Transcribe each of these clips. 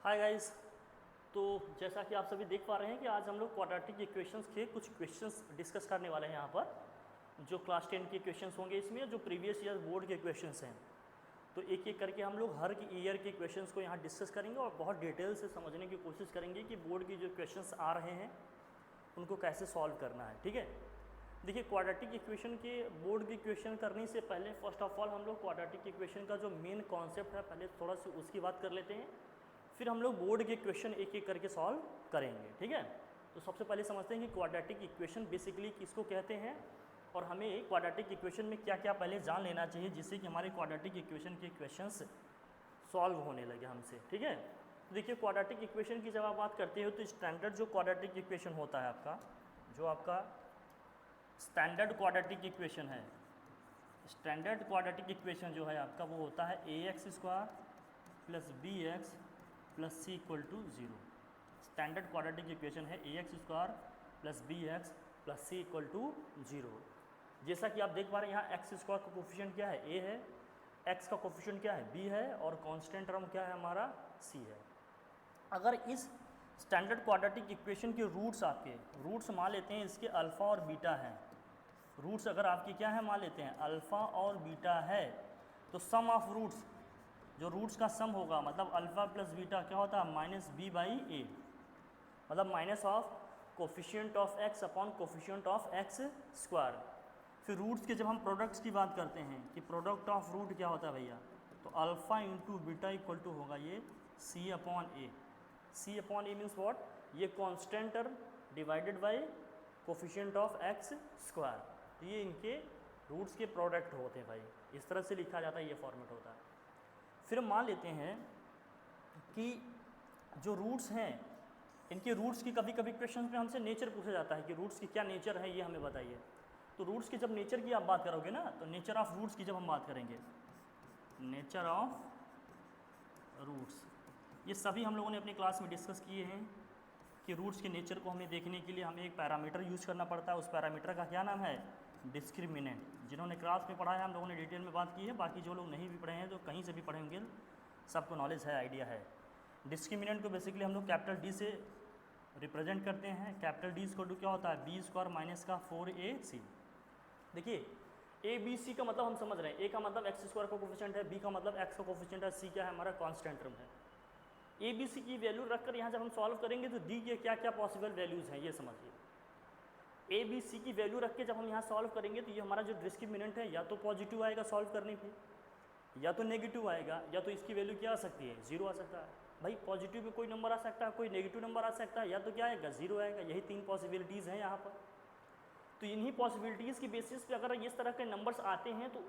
Hi guys. तो जैसा कि आप सभी देख पा रहे हैं कि आज हम लोग क्वाड्रेटिक इक्वेशंस के कुछ क्वेश्चंस डिस्कस करने वाले हैं यहाँ पर। जो क्लास 10 के क्वेश्चंस होंगे इसमें, जो प्रीवियस ईयर बोर्ड के क्वेश्चंस हैं, तो एक एक करके हम लोग हर ईयर के क्वेश्चंस को यहाँ डिस्कस करेंगे और बहुत डिटेल से समझने की कोशिश करेंगे कि बोर्ड की जो क्वेश्चंस आ रहे हैं उनको कैसे सॉल्व करना है। ठीक है, देखिए क्वाड्रेटिक इक्वेशन के बोर्ड की क्वेश्चन करने से पहले फर्स्ट ऑफ ऑल हम लोग क्वाड्रेटिक इक्वेशन का जो मेन कॉन्सेप्ट है पहले थोड़ा सा उसकी बात कर लेते हैं, फिर हम लोग बोर्ड के क्वेश्चन एक एक करके सॉल्व करेंगे। ठीक है, तो सबसे पहले समझते हैं कि क्वाड्रेटिक इक्वेशन बेसिकली किसको कहते हैं और हमें क्वाड्रेटिक इक्वेशन में क्या क्या पहले जान लेना चाहिए जिससे कि हमारे क्वाड्रेटिक इक्वेशन के क्वेश्चंस सॉल्व होने लगे हमसे। ठीक है, तो देखिए क्वाड्रेटिक इक्वेशन की जब आप बात करते हो तो स्टैंडर्ड जो क्वाड्रेटिक इक्वेशन होता है आपका, जो आपका स्टैंडर्ड क्वाड्रेटिक इक्वेशन है, स्टैंडर्ड क्वाड्रेटिक इक्वेशन जो है आपका वो होता है ax² plus bx plus c equal to 0। Standard quadratic equation है ax² plus bx plus c equal to 0। जैसा कि आप देख पा रहे हैं यहाँ x² का कोफिशिएंट क्या है, a है, x का कोफिशिएंट क्या है, b है, और कांस्टेंट टर्म क्या है हमारा, c है। अगर इस स्टैंडर्ड क्वाड्रेटिक इक्वेशन के रूट्स आपके रूट्स मान लेते हैं इसके अल्फ़ा और बीटा हैं, रूट्स अगर आपकी क्या है मान लेते हैं अल्फ़ा और बीटा है, तो सम ऑफ रूट्स, जो रूट्स का सम होगा मतलब अल्फ़ा प्लस बीटा क्या होता है माइनस बी बाई ए, मतलब minus of coefficient of x upon coefficient of x square. फिर रूट्स के जब हम प्रोडक्ट्स की बात करते हैं कि प्रोडक्ट ऑफ रूट क्या होता है भैया, तो alpha into beta equal to होगा ये c upon a. C upon a means what, ये constant term divided by coefficient of x square, तो ये इनके रूट्स के प्रोडक्ट होते हैं भाई, इस तरह से लिखा जाता है, ये फॉर्मेट होता है। फिर मान लेते हैं कि जो रूट्स हैं इनके रूट्स की कभी कभी क्वेश्चन में हमसे नेचर पूछा जाता है कि रूट्स की क्या नेचर है ये हमें बताइए। तो रूट्स की जब नेचर की आप बात करोगे ना, तो नेचर ऑफ रूट्स की जब हम बात करेंगे, नेचर ऑफ रूट्स, ये सभी हम लोगों ने अपनी क्लास में डिस्कस किए हैं कि रूट्स के नेचर को हमें देखने के लिए हमें एक पैरामीटर यूज़ करना पड़ता है। उस पैरामीटर का क्या नाम है, डिस्क्रिमिनेंट। जिन्होंने क्लास में पढ़ा है हम लोगों ने डिटेल में बात की है, बाकी जो लोग नहीं भी पढ़े हैं तो कहीं से भी पढ़े होंगे सबको नॉलेज है, आइडिया है। डिस्क्रिमिनेंट को बेसिकली हम लोग कैपिटल डी से रिप्रेजेंट करते हैं। कैपिटल डी इक्वल टू क्या होता है, बी स्क्वायर माइनस का 4ac। देखिए ए बी सी का मतलब हम समझ रहे हैं, ए का मतलब एक्स स्क्वायर का कोफिशिएंट है, बी का मतलब एक्स का कोफिशिएंट है, सी क्या है हमारा कांस्टेंट टर्म है। ए बी सी की वैल्यू रखकर यहाँ जब हम सॉल्व करेंगे तो डी के क्या क्या पॉसिबल वैल्यूज़ हैं ये समझिए। ए बी सी की वैल्यू रख के जब हम यहाँ सॉल्व करेंगे तो ये हमारा जो डिस्क्रिमिनेंट है या तो पॉजिटिव आएगा सॉल्व करने पे, या तो नेगेटिव आएगा, या तो इसकी वैल्यू क्या आ सकती है, 0 आ सकता है। भाई पॉजिटिव में कोई नंबर आ सकता है, कोई नेगेटिव नंबर आ सकता है, या तो क्या आएगा 0 आएगा। यही 3 पॉसिबिलिटीज़ हैं यहाँ पर। तो इन्हीं पॉसिबिलिटीज़ की बेसिस पे अगर इस तरह के नंबर्स आते हैं तो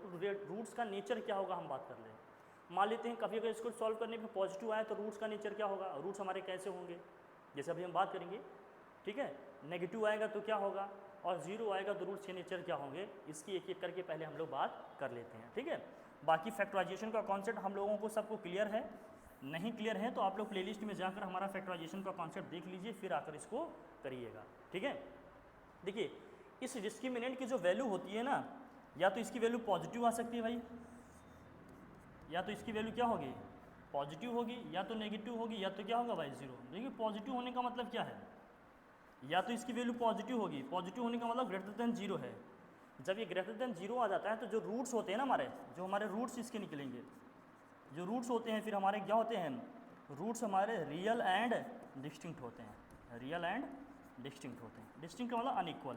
रूट्स का नेचर क्या होगा हम बात कर लें। मान लेते हैं कभी अगर इसको सॉल्व करने पे पॉजिटिव आए तो रूट्स का नेचर क्या होगा, रूट्स हमारे कैसे होंगे, जैसे अभी हम बात करेंगे। ठीक है, नेगेटिव आएगा तो क्या होगा, और 0 आएगा तो रूट्स के नेचर क्या होंगे, इसकी एक एक करके पहले हम लोग बात कर लेते हैं। ठीक है, बाकी फैक्टराइजेशन का कॉन्सेप्ट हम लोगों को सबको क्लियर है, नहीं क्लियर है तो आप लोग प्लेलिस्ट में जाकर हमारा फैक्टराइजेशन का कॉन्सेप्ट देख लीजिए, फिर आकर इसको करिएगा। ठीक है, देखिए इस डिस्क्रिमिनेंट की जो वैल्यू होती है ना, या तो इसकी वैल्यू पॉजिटिव आ सकती है भाई, या तो इसकी वैल्यू क्या होगी, पॉजिटिव होगी, या तो नेगेटिव होगी, या तो क्या होगा भाई 0। देखिए पॉजिटिव होने का मतलब क्या है, या तो इसकी वैल्यू पॉजिटिव होगी, पॉजिटिव होने का मतलब ग्रेटर देन 0 है। जब ये ग्रेटर देन 0 आ जाता है तो जो रूट्स होते हैं ना हमारे, जो हमारे रूट्स इसके निकलेंगे, जो रूट्स होते हैं फिर हमारे क्या होते हैं, रूट्स हमारे रियल एंड डिस्टिंक्ट होते हैं, रियल एंड डिस्टिंक्ट होते हैं। डिस्टिंक्ट का मतलब अनइक्वल,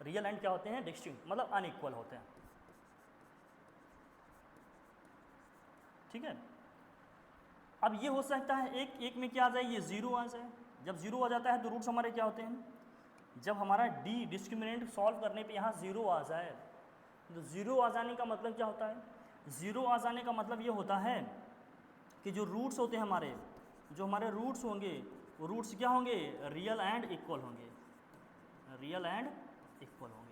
रियल एंड क्या होते हैं, डिस्टिंक्ट मतलब अनइक्वल होते हैं। ठीक है, अब ये हो सकता है एक एक में क्या आ जाए, ये 0 आ जाए। जब 0 आ जाता है तो रूट्स हमारे क्या होते हैं, जब हमारा डी डिस्क्रिमिनेंट सॉल्व करने पे यहाँ 0 आ जाए, तो 0 आ जाने का मतलब क्या होता है, 0 आ जाने का मतलब ये होता है कि जो रूट्स होते हैं हमारे, जो हमारे रूट्स होंगे वो रूट्स क्या होंगे, रियल एंड इक्वल होंगे, रियल एंड इक्वल होंगे।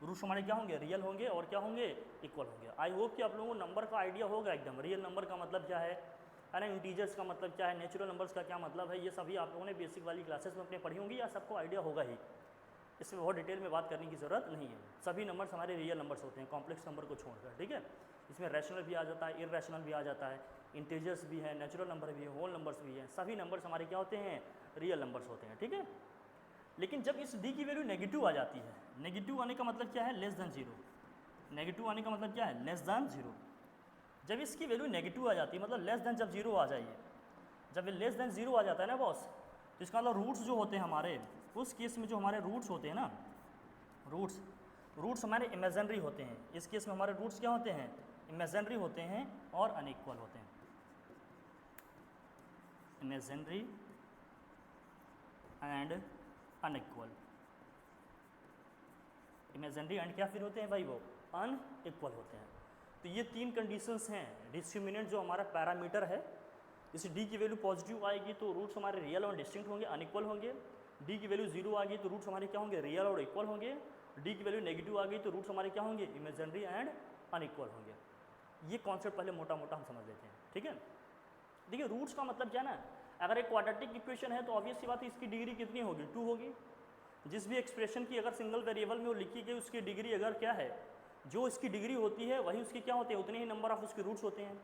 रूट्स हमारे क्या होंगे, रियल होंगे और क्या होंगे, इक्वल होंगे। आई होप कि आप लोगों को नंबर का आइडिया होगा एकदम, रियल नंबर का मतलब क्या है ना, इंटीजर्स का मतलब क्या है, नेचुरल नंबर्स का क्या मतलब है, ये सभी आप लोगों ने बेसिक वाली क्लासेस में अपने पढ़ी होंगी या सबको आइडिया होगा ही। इसमें बहुत डिटेल में बात करने की ज़रूरत नहीं है। सभी नंबर्स हमारे रियल नंबर्स होते हैं, कॉम्प्लेक्स नंबर को छोड़कर, ठीक है। इसमें रैशनल भी आ जाता है, इररैशनल भी आ जाता है, इंटीजर्स भी है, नेचुरल नंबर भी है, होल नंबर्स भी हैं। सभी नंबर्स हमारे क्या होते हैं, रियल नंबर्स होते हैं, ठीक है। लेकिन जब इस डी की वैल्यू नेगेटिव आ जाती है, नेगेटिव आने का मतलब क्या है, लेस देन जीरो। नेगेटिव आने का मतलब क्या है, लेस देन जीरो। जब इसकी वैल्यू नेगेटिव आ जाती है, मतलब लेस देन जब जीरो आ जाइए, जब ये लेस देन जीरो आ जाता है ना बॉस, तो इसका मतलब रूट्स जो होते हैं हमारे, उस केस में जो हमारे रूट्स होते हैं ना, रूट्स हमारे इमेजिनरी होते हैं। इस केस में हमारे रूट्स क्या होते हैं, इमेजिनरी होते हैं और अनइक्वल होते हैं। Imaginary and unequal, imaginary and क्या फिर होते हैं भाई, वो अनइक्वल होते हैं। तो ये तीन कंडीशंस हैं। डिस्क्रिमिनेंट जो हमारा पैरामीटर है, जैसे डी की वैल्यू पॉजिटिव आएगी तो रूट्स हमारे रियल और डिस्टिंक्ट होंगे, अनइक्वल होंगे। डी की वैल्यू जीरो आ गई तो रूट्स हमारे क्या होंगे, रियल और इक्वल होंगे। डी की वैल्यू नेगेटिव आ गई तो रूट्स हमारे क्या होंगे, इमेजिनरी एंड अनइक्वल होंगे। ये कॉन्सेप्ट पहले मोटा मोटा हम समझ लेते हैं, ठीक है। देखिए रूट्स का मतलब क्या ना, अगर एक क्वाड्रेटिक इक्वेशन है तो ऑब्वियस सी बात है इसकी डिग्री कितनी होगी, 2 होगी। जिस भी एक्सप्रेशन की अगर सिंगल वेरिएबल में वो लिखी गई उसकी डिग्री अगर क्या है, जो इसकी डिग्री होती है वही उसके क्या होते हैं, उतने ही नंबर ऑफ उसके रूट्स होते हैं।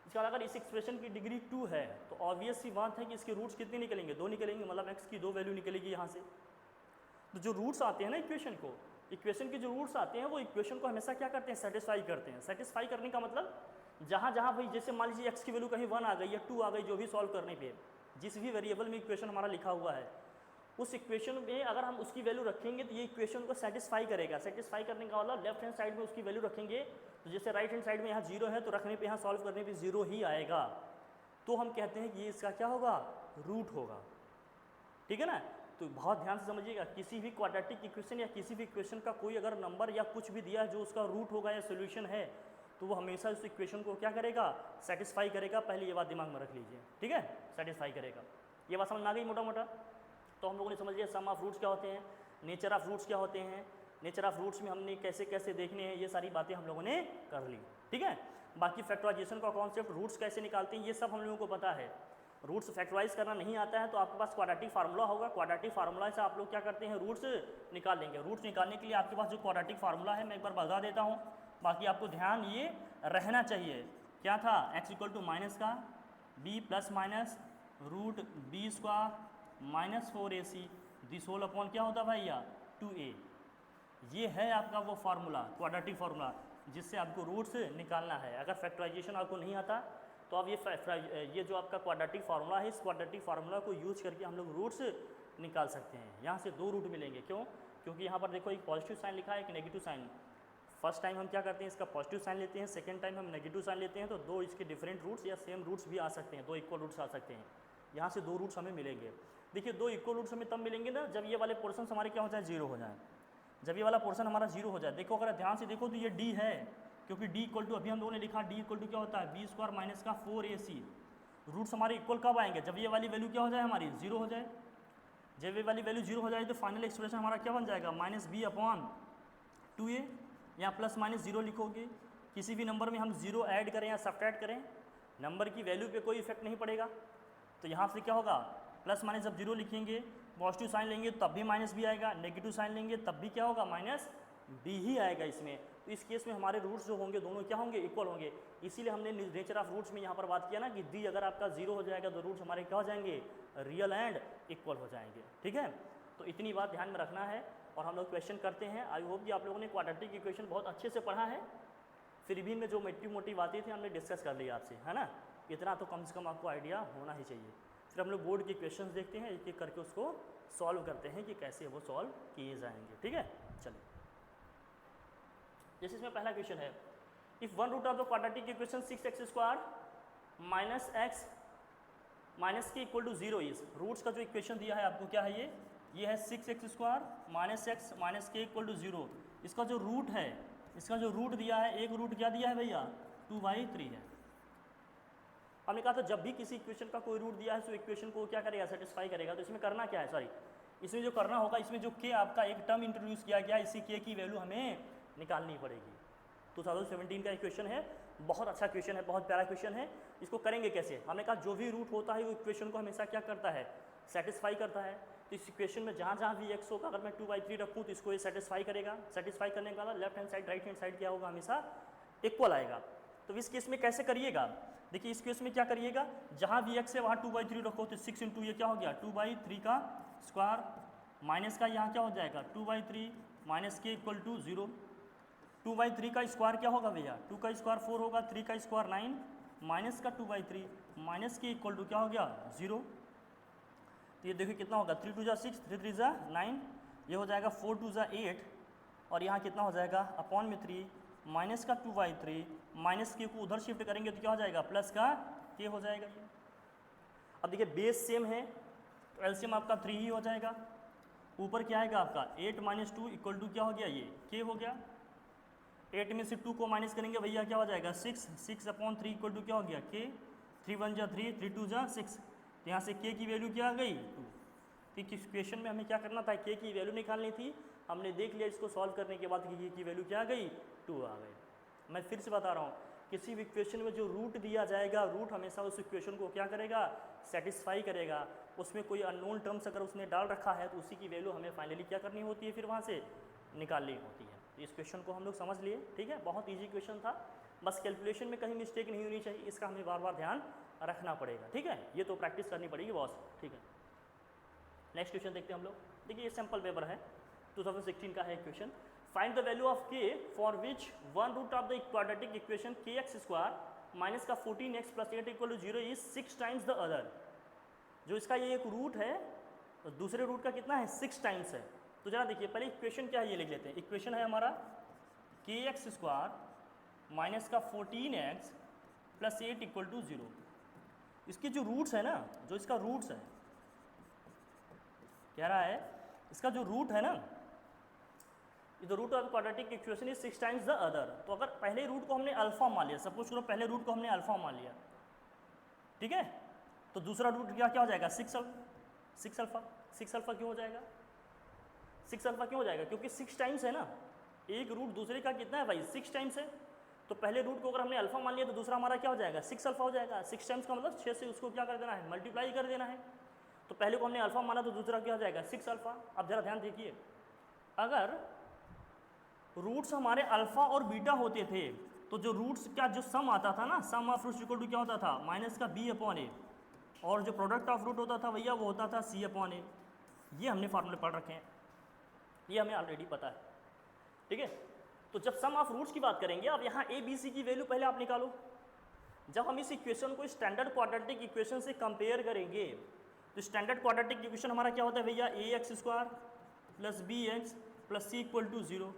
इसका अगर इस एक्सप्रेशन की डिग्री 2 है तो ऑब्वियस सी बात है कि इसके रूट्स कितने निकलेंगे, 2 निकलेंगे, मतलब x की 2 वैल्यू निकलेगी यहाँ से। तो जो रूट्स आते हैं ना इक्वेशन के जो रूट्स आते हैं वो इक्वेशन को हमेशा क्या करते हैं, सेटिस्फाई करते हैं। सेटिस्फाई करने का मतलब जहाँ जहाँ भाई, जैसे मान लीजिए x की वैल्यू कहीं 1 आ गई या 2 आ गई, जो भी सॉल्व करने पे जिस भी वेरिएबल में इक्वेशन हमारा लिखा हुआ है, उस इक्वेशन में अगर हम उसकी वैल्यू रखेंगे तो ये इक्वेशन को सेटिस्फाई करेगा। सेटिस्फाई करने का मतलब लेफ्ट हैंड साइड में उसकी वैल्यू रखेंगे तो जैसे राइट हैंड साइड में यहाँ 0 है तो रखने पे यहाँ सॉल्व करने पे 0 ही आएगा, तो हम कहते हैं कि ये इसका क्या होगा, रूट होगा, ठीक है ना। तो बहुत ध्यान से समझिएगा, किसी भी क्वाड्रेटिक इक्वेशन या किसी भी इक्वेशन का कोई अगर नंबर या कुछ भी दिया है जो उसका रूट होगा या सोल्यूशन है, तो वो हमेशा उस इक्वेशन को क्या करेगा, सेटिस्फाई करेगा। पहले ये बात दिमाग में रख लीजिए, ठीक है, सेटिस्फाई करेगा। ये बात समझ में आ गई मोटा मोटा। तो हम लोगों ने समझ लिया सम ऑफ रूट्स क्या होते हैं, नेचर ऑफ रूट्स क्या होते हैं, नेचर ऑफ रूट्स में हमने कैसे कैसे देखने हैं, ये सारी बातें हम लोगों ने कर ली, ठीक है। बाकी फैक्टराइजेशन का कॉन्सेप्ट, रूट्स कैसे निकालते हैं, ये सब हम लोगों को पता है। रूट्स फैक्टराइज करना नहीं आता है तो आपके पास क्वाड्रेटिक फार्मूला होगा, क्वाड्रेटिक फार्मूला से आप लोग क्या करते हैं, रूट्स निकाल लेंगे। रूट्स निकालने के लिए आपके पास जो क्वाड्रेटिक फार्मूला है मैं एक बार बता देता हूँ, बाकी आपको ध्यान ये रहना चाहिए। क्या था, x इक्वल टू माइनस का b plus minus root b square minus 4ac this whole upon क्या होता है भैया, 2a। ये है आपका वो फार्मूला, क्वाड्रेटिक फार्मूला, जिससे आपको रूट्स निकालना है। अगर फैक्टराइजेशन आपको नहीं आता तो अब ये जो आपका क्वाड्रेटिक फार्मूला है, इस क्वाड्रेटिक फार्मूला को यूज करके हम लोग रूट्स निकाल सकते हैं। यहाँ से 2 रूट मिलेंगे, क्यों, क्योंकि यहाँ पर देखो एक पॉजिटिव साइन लिखा है, एक नेगेटिव साइन। फर्स्ट टाइम हम क्या करते हैं, इसका पॉजिटिव साइन लेते हैं, सेकंड टाइम हम नेगेटिव साइन लेते हैं, तो 2 इसके डिफरेंट रूट्स या सेम रूट्स भी आ सकते हैं, 2 इक्वल रूट्स आ सकते हैं। यहाँ से 2 रूट्स हमें मिलेंगे। देखिए 2 इक्वल रूट्स हमें तब मिलेंगे ना जब ये वाले पोर्शन हमारे क्या हो जाए, 0 हो जाए। जब ये वाला पोर्शन हमारा 0 हो जाए, देखो अगर ध्यान से देखो तो ये d है, क्योंकि d इक्वल टू अभी हम लोगों ने लिखा d इक्वल टू क्या होता है, b स्क्वायर माइनस का 4ac। रूट्स हमारे इक्वल कब आएंगे, जब ये वाली वैल्यू क्या हो जाए, हमारी 0 हो जाए। जब ये वाली वैल्यू 0 हो जाए तो फाइनल एक्सप्रेशन हमारा क्या बन जाएगा, माइनस b अपॉन 2a, या प्लस माइनस 0 लिखोगे। किसी भी नंबर में हम 0 ऐड करें या सब्ट्रैक्ट करें, नंबर की वैल्यू पे कोई इफेक्ट नहीं पड़ेगा। तो यहाँ से क्या होगा, प्लस माइनस जब 0 लिखेंगे, पॉजिटिव साइन लेंगे तब भी माइनस भी आएगा, नेगेटिव साइन लेंगे तब भी क्या होगा, माइनस b ही आएगा इसमें। तो इस केस में हमारे रूट्स जो होंगे दोनों क्या होंगे, इक्वल होंगे। इसीलिए हमने नेचर ऑफ रूट्स में यहाँ पर बात किया ना कि d अगर आपका 0 हो जाएगा तो रूट्स हमारे क्या हो जाएंगे, रियल एंड इक्वल हो जाएंगे, ठीक है। तो इतनी बात ध्यान में रखना है और हम लोग क्वेश्चन करते हैं। आई होप कि आप लोगों ने क्वाड्रेटिक इक्वेशन बहुत अच्छे से पढ़ा है। फिर भी में जो मोटी बातें थी हमने डिस्कस कर लिया आपसे, है ना। इतना तो कम से कम आपको आइडिया होना ही चाहिए। फिर हम लोग बोर्ड के क्वेश्चंस देखते हैं, एक एक करके उसको सॉल्व करते हैं कि कैसे वो सॉल्व किए जाएंगे, ठीक है। चलिए, जैसे इसमें पहला क्वेश्चन है, if one root of the quadratic equation 6x square minus x minus k equal to 0 is. Roots का जो इक्वेशन दिया है आपको क्या है, ये है 6x square minus x minus k equal to 0। इसका जो रूट है, इसका जो रूट दिया है, एक रूट क्या दिया है भैया, 2/3 है। हमने कहा था जब भी किसी इक्वेशन का कोई रूट दिया है तो इक्वेशन को क्या करेगा, सेटिस्फाई करेगा। तो इसमें करना क्या है, सॉरी, इसमें जो करना होगा, इसमें जो k आपका एक टर्म इंट्रोड्यूस किया गया, इसी k की वैल्यू हमें निकालनी पड़ेगी। 2017 का इक्वेशन है, बहुत अच्छा क्वेश्चन है, बहुत प्यारा क्वेश्चन है। इसको करेंगे कैसे, हमने कहा जो भी रूट होता है वो इक्वेशन को हमेशा क्या करता है, सेटिस्फाई करता है। तो इस इक्वेशन में जहाँ जहाँ भी एक्स होगा, अगर मैं 2/3 रखूँ तो इसको ये सेटिस्फाई करेगा। सेटिस्फाई करने का left hand side right hand side क्या होगा, हमेशा इक्वल आएगा। तो इस केस में कैसे करिएगा, देखिए इस केस में क्या करिएगा, जहाँ भी एक्स है वहाँ 2/3 रखो, तो 6 इंटू ये क्या हो गया 2/3 का स्क्वायर, माइनस का यहाँ क्या हो जाएगा 2/3 माइनस के इक्वल टू 0। 2/3 का स्क्वायर क्या होगा भैया, 2 का स्क्वायर 4 होगा, 3 का स्क्वायर 9, माइनस का 2/3 माइनस के इक्वल टू क्या हो गया 0। तो ये देखिए कितना होगा, 3 2 जा 6, 3 3 जा 9, ये हो जाएगा 4 2 जा 8, और यहाँ कितना हो जाएगा अपॉन में 3 माइनस का 2/3 माइनस के को उधर शिफ्ट करेंगे तो क्या हो जाएगा प्लस का के हो जाएगा ये। अब देखिए बेस सेम है तो एलसीएम आपका 3 ही हो जाएगा। ऊपर क्या आएगा आपका 8 - 2 इक्वल टू क्या हो गया ये के हो गया। 8 में से 2 को माइनस करेंगे भैया क्या हो जाएगा 6, 6/3 इक्वल टू क्या हो गया के, 3 1 जा 3, 3 2 जा 6, तो यहाँ से के की वैल्यू क्या आ गई 2। ठीक, इस क्वेश्चन में हमें क्या करना था, के की वैल्यू निकालनी थी, हमने देख लिया इसको सॉल्व करने के बाद कि के की वैल्यू क्या आ गई 2 आ गई। मैं फिर से बता रहा हूँ, किसी भी इक्वेशन में जो रूट दिया जाएगा, रूट हमेशा उस इक्वेशन को क्या करेगा सेटिस्फाई करेगा। उसमें कोई अननोन टर्म्स अगर उसने डाल रखा है तो उसी की वैल्यू हमें फाइनली क्या करनी होती है, फिर वहाँ से निकालनी होती है। तो इस क्वेश्चन को हम लोग समझ लिए, ठीक है, बहुत ईजी क्वेश्चन था, बस कैलकुलेशन में कहीं मिस्टेक नहीं होनी चाहिए, इसका हमें बार बार ध्यान रखना पड़ेगा, ठीक है, ये तो प्रैक्टिस करनी पड़ेगी बॉस, ठीक है। नेक्स्ट क्वेश्चन देखते हैं हम लोग। देखिए ये सैम्पल पेपर है, 2016 का है question. Find the value of k for which one root of the quadratic equation k x square minus का 14x + 8 = 0 is 6 times the other. जो इसका ये एक रूट है तो दूसरे रूट का कितना है 6 टाइम्स है। तो जरा देखिए पहले इक्वेशन क्या है ये लिख लेते हैं। इक्वेशन है हमारा के एक्स स्क्वायर माइनस का 14x + 8 = 0। इसके जो रूट्स है ना, जो इसका रूट्स है, कह रहा है इसका जो रूट है ना, the root of quadratic equation is 6 times the other. तो अगर पहले रूट को हमने अल्फा मान लिया, सपोज करो पहले रूट को हमने अल्फा मान लिया, ठीक है, तो दूसरा रूट क्या हो जाएगा 6 अल्फा। 6 अल्फा क्यों हो जाएगा, 6 अल्फा क्यों हो जाएगा, क्योंकि 6 टाइम्स है ना, एक रूट दूसरे का कितना है भाई 6 टाइम्स है। तो पहले रूट को अगर हमने अल्फा मान लिया तो दूसरा हमारा क्या हो जाएगा 6 अल्फा हो जाएगा। 6 टाइम्स का मतलब 6 से उसको क्या कर देना है मल्टीप्लाई कर देना है। तो पहले को हमने अल्फा माना तो दूसरा क्या हो जाएगा 6 अल्फा। अब जरा ध्यान देखिए, अगर रूट्स हमारे अल्फा और बीटा होते थे तो जो रूट्स का जो सम आता था ना, सम ऑफ रूट्स इक्वल टू क्या होता था माइनस का b/a, और जो प्रोडक्ट ऑफ रूट होता था भैया वो होता था c/a। ये हमने फार्मूले पढ़ रखे हैं, ये हमें ऑलरेडी पता है, ठीक है। तो जब सम ऑफ रूट्स की बात करेंगे, अब यहाँ a b c की वैल्यू पहले आप निकालो। जब हम इस इक्वेशन को स्टैंडर्ड क्वाड्रेटिक इक्वेशन से कंपेयर करेंगे तो स्टैंडर्ड क्वाड्रेटिक इक्वेशन हमारा क्या होता है भैया ax² + bx + c = 0।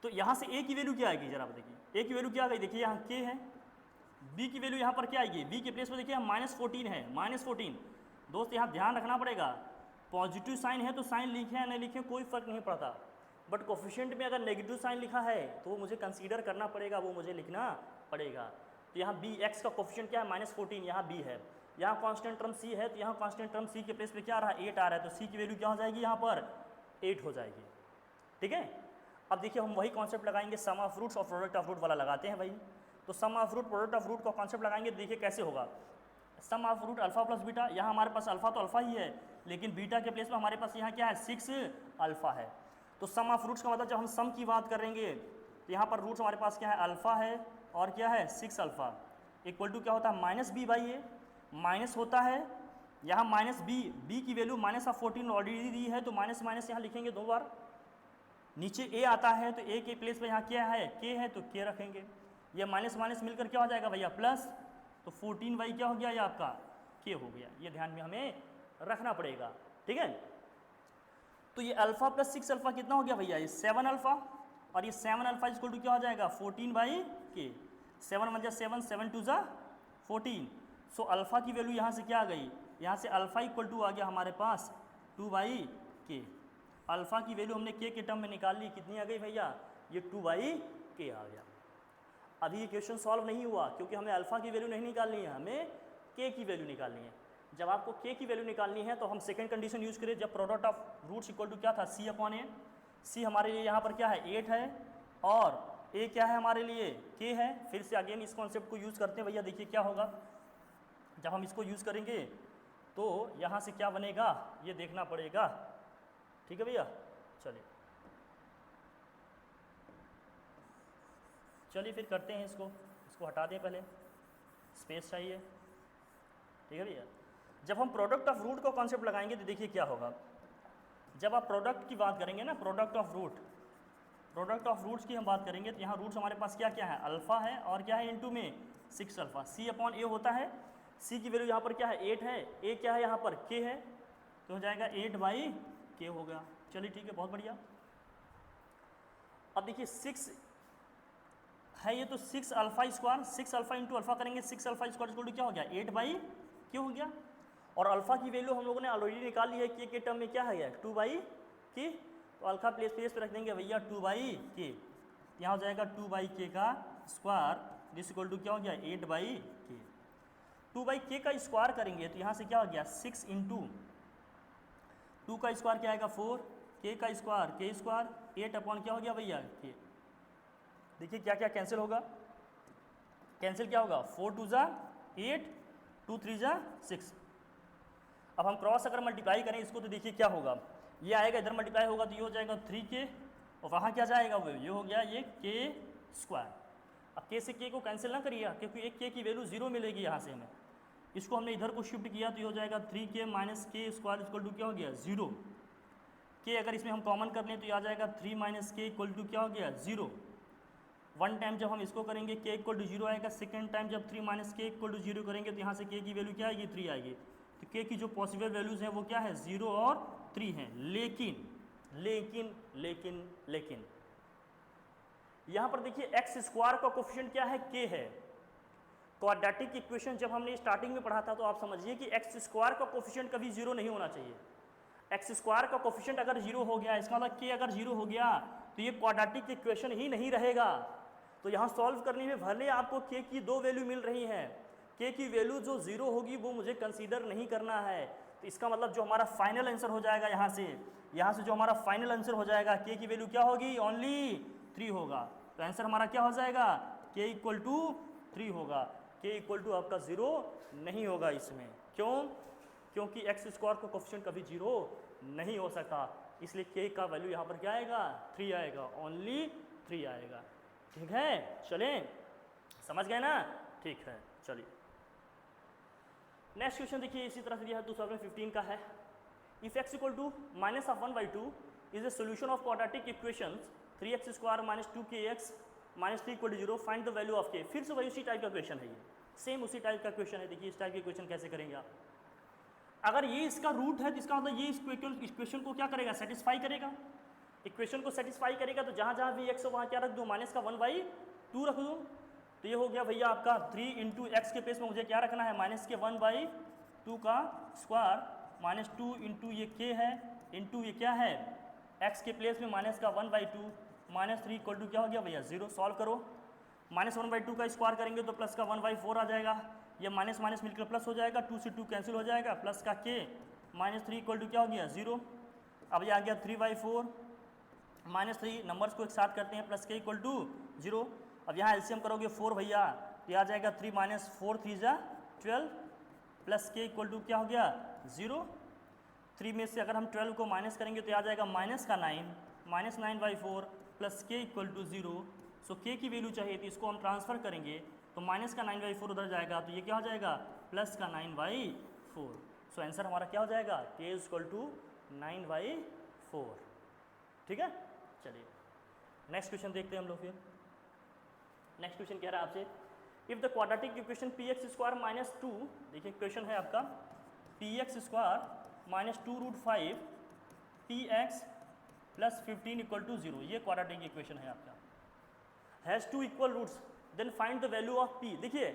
तो यहाँ से a की वैल्यू क्या आएगी जरा देखिए, a की वैल्यू क्या आ गई, देखिए यहाँ k है, b की वैल्यू यहाँ पर क्या आएगी, b के प्लेस पर देखिए -14 है, -14। दोस्त यहाँ ध्यान रखना पड़ेगा, पॉजिटिव साइन है तो साइन लिखे या नहीं लिखे कोई फर्क नहीं पड़ता, बट कोफिशिएंट में अगर नेगेटिव साइन लिखा है तो वो मुझे कंसीडर करना पड़ेगा, वो मुझे लिखना पड़ेगा। तो यहाँ b x का कोफिशिएंट क्या है -14, यहाँ b है, यहाँ कांस्टेंट टर्म c है तो यहाँ कांस्टेंट टर्म c के प्लेस पे क्या आ रहा है 8 आ रहा है, तो c की वैल्यू क्या हो जाएगी यहाँ पर 8 हो जाएगी, ठीक है। अब देखिए हम वही कॉन्सेप्ट लगाएंगे, सम ऑफ रूट्स और प्रोडक्ट ऑफ रूट वाला लगाते हैं भाई। तो sum of root product of root का कॉन्सेप्ट लगाएंगे, देखिए कैसे होगा। Sum of root alpha + beta, यहाँ हमारे पास अल्फा तो अल्फा ही है, लेकिन बीटा के प्लेस में हमारे पास यहाँ क्या है 6 अल्फा है। तो सम ऑफ रूट्स का मतलब जब हम सम की बात करेंगे तो यहाँ पर रूट्स हमारे पास क्या है अल्फा है और क्या है 6 अल्फा, इक्वल टू क्या होता है -b/a, माइनस होता है यहाँ -b की वैल्यू -14 ऑलरेडी दी है तो माइनस माइनस यहाँ लिखेंगे 2 बार। नीचे a आता है तो a के प्लेस पे यहाँ क्या है k है तो k रखेंगे, ये माइनस माइनस मिलकर क्या हो जाएगा भैया प्लस, तो 14y क्या हो गया ये आपका k हो गया। ये ध्यान में हमें रखना पड़ेगा, ठीक है। तो ये अल्फा + 6 अल्फा कितना हो गया भैया ये 7 अल्फा, और ये 7 अल्फा इक्वल टू क्या हो जाएगा 14/k, 7 × 7 7 × 2 14। सो अल्फा की वैल्यू यहाँ से क्या आ गई, यहाँ से अल्फा इक्वल टू आ गया हमारे पास 2/k। अल्फा की वैल्यू हमने k के टर्म में निकाल ली, कितनी आ गई भैया ये 2/k आ गया। अभी ये क्वेश्चन सॉल्व नहीं हुआ क्योंकि हमें अल्फा की वैल्यू नहीं निकालनी है, हमें k की वैल्यू निकालनी है। जब आपको k की वैल्यू निकालनी है तो हम सेकंड कंडीशन यूज़ करें, जब product of roots equal to क्या था c/a। c हमारे लिए यहाँ पर क्या है 8 है और a क्या है हमारे लिए k है। फिर से अगेन इस कॉन्सेप्ट को यूज़ करते हैं भैया, देखिए क्या होगा जब हम इसको यूज़ करेंगे तो यहाँ से क्या बनेगा ये देखना पड़ेगा। ठीक है भैया, चलिए फिर करते हैं इसको हटा दें, पहले स्पेस चाहिए। ठीक है भैया, जब हम प्रोडक्ट ऑफ रूट का कॉन्सेप्ट लगाएंगे तो देखिए क्या होगा। जब आप प्रोडक्ट की बात करेंगे ना, प्रोडक्ट ऑफ रूट्स की हम बात करेंगे तो यहाँ रूट्स हमारे पास क्या क्या है, अल्फ़ा है और क्या है इनटू में 6 अल्फ़ा। सी अपॉन ए होता है, सी की वैल्यू यहाँ पर क्या है 8 है, ए क्या है यहाँ पर के है, तो हो जाएगा 8/k हो गया। चलिए ठीक है, बहुत बढ़िया। अब देखिए 6 है ये, तो 6 alpha square, 6 alpha into alpha करेंगे, 6 अल्फ़ा स्क्वायर इक्वल टू क्या हो गया 8/k हो गया। और अल्फ़ा की वैल्यू हम लोगों ने ऑलरेडी निकाल ली है, के टर्म में क्या है 2/k, तो अल्फ़ा प्लेस पे रख देंगे भैया 2/k, यहाँ हो जाएगा 2/k का स्क्वायर दिस इक्वल टू क्या हो गया 8/k। 2/k का स्क्वायर करेंगे तो यहाँ से क्या हो गया 6 इंटू 2 का स्क्वायर क्या आएगा 4, k का स्क्वायर k स्क्वायर, 8 अपॉन क्या हो गया भैया k। देखिए क्या क्या कैंसिल होगा, कैंसिल क्या होगा 4 2 जा 8, 2 3 जा 6। अब हम क्रॉस अगर मल्टीप्लाई करें इसको तो देखिए क्या होगा, ये आएगा इधर मल्टीप्लाई होगा तो ये हो जाएगा 3k, और वहाँ क्या जाएगा वो ये हो गया ये k स्क्वायर। अब k से k को कैंसिल ना करिए क्योंकि एक k की वैल्यू 0 मिलेगी यहाँ से हमें, इसको हमने इधर को शिफ्ट किया तो ये हो जाएगा 3k minus k square equal to क्या हो गया 0। k अगर इसमें हम कॉमन कर लें तो ये आ जाएगा 3 माइनस k इक्वल टू क्या हो गया 0। वन टाइम जब हम इसको करेंगे k इक्वल टू 0 आएगा, सेकेंड टाइम जब 3 माइनस k इक्वल टू 0 करेंगे तो यहाँ से k की वैल्यू क्या आएगी 3 आएगी। तो k की जो पॉसिबल वैल्यूज़ हैं वो क्या है 0 और 3 हैं। लेकिन यहाँ पर देखिए एक्स स्क्वायर का कोफिशिएंट क्या है k है। क्वाड्रेटिक इक्वेशन जब हमने स्टार्टिंग में पढ़ा था तो आप समझिए कि एक्स स्क्वायर का कोफिशिएंट कभी 0 नहीं होना चाहिए। एक्स स्क्वायर का कोफिशिएंट अगर 0 हो गया, इसका मतलब k अगर 0 हो गया तो ये क्वाड्रेटिक इक्वेशन ही नहीं रहेगा। तो यहाँ सॉल्व करने में भले आपको k की 2 वैल्यू मिल रही हैं, k की वैल्यू जो 0 होगी वो मुझे कंसीडर नहीं करना है। तो इसका मतलब जो हमारा फाइनल आंसर हो जाएगा यहाँ से जो हमारा फाइनल आंसर हो जाएगा k की वैल्यू क्या होगी ओनली 3 होगा। तो आंसर हमारा क्या हो जाएगा k इक्वल टू 3 होगा। k इक्वल टू आपका 0 नहीं होगा इसमें, क्यों? क्योंकि एक्स स्क्वायर का कोफिशिएंट कभी 0 नहीं हो सकता, इसलिए k का वैल्यू यहाँ पर क्या आएगा 3 आएगा, ओनली 3 आएगा। ठीक है, चलें, समझ गए ना? ठीक है, चलिए नेक्स्ट क्वेश्चन देखिए इसी तरह से दिया है 2015 का है। If x equal to minus of 1/2 is a solution of quadratic equations 3x square minus 2kx minus 3 equal to 0 find the value of k। फिर से वही उसी टाइप का क्वेश्चन है, ये सेम उसी टाइप का क्वेश्चन है। देखिए इस टाइप के क्वेश्चन कैसे करेंगे आप, अगर ये इसका रूट है तो इसका मतलब ये इस क्वेश्चन को क्या करेगा सेटिस्फाई करेगा, इक्वेशन को सेटिस्फाई करेगा। तो जहाँ जहाँ भी x हो वहाँ क्या रख दूँ माइनस का 1/2 रख दूँ। तो ये हो गया भैया आपका 3 इंटू एक्स के प्लेस में मुझे क्या रखना है माइनस के 1/2 का स्क्वायर माइनस 2 इंटू ये k है इंटू ये क्या है x के प्लेस में माइनस का 1/2 माइनस 3 इक्वल टू क्या हो गया भैया 0। सॉल्व करो, माइनस 1/2 का स्क्वायर करेंगे तो प्लस का 1/4 आ जाएगा, ये माइनस माइनस मिलकर प्लस हो जाएगा, 2 से 2 कैंसिल हो जाएगा, प्लस का k माइनस 3 इक्वल टू क्या हो गया 0। अब ये आ गया 3/4 माइनस 3, नंबर्स को एक साथ करते हैं, प्लस k इक्वल टू 0। अब यहाँ एलसीएम करोगे 4 भैया, तो आ जाएगा 3 माइनस 4 3 जा 12 प्लस k इक्वल टू क्या हो गया 0। 3 में से अगर हम 12 को माइनस करेंगे तो आ जाएगा माइनस का 9 minus 9/4 plus k equal to 0। So k की वैल्यू चाहिए थी, इसको हम ट्रांसफर करेंगे तो माइनस का 9/4 उधर जाएगा तो ये क्या हो जाएगा प्लस का 9/4। सो आंसर हमारा क्या हो जाएगा k इक्वल टू 9/4। ठीक है, चलिए नेक्स्ट क्वेश्चन देखते हैं हम लोग। फिर नेक्स्ट क्वेश्चन कह रहा है आपसे if the quadratic equation px square minus 2, देखिए क्वेश्चन है आपका px square minus 2√5 px plus 15 equal to 0, ये क्वाड्रेटिक इक्वेशन है आपका, has 2 equal roots then find the value of p। देखिए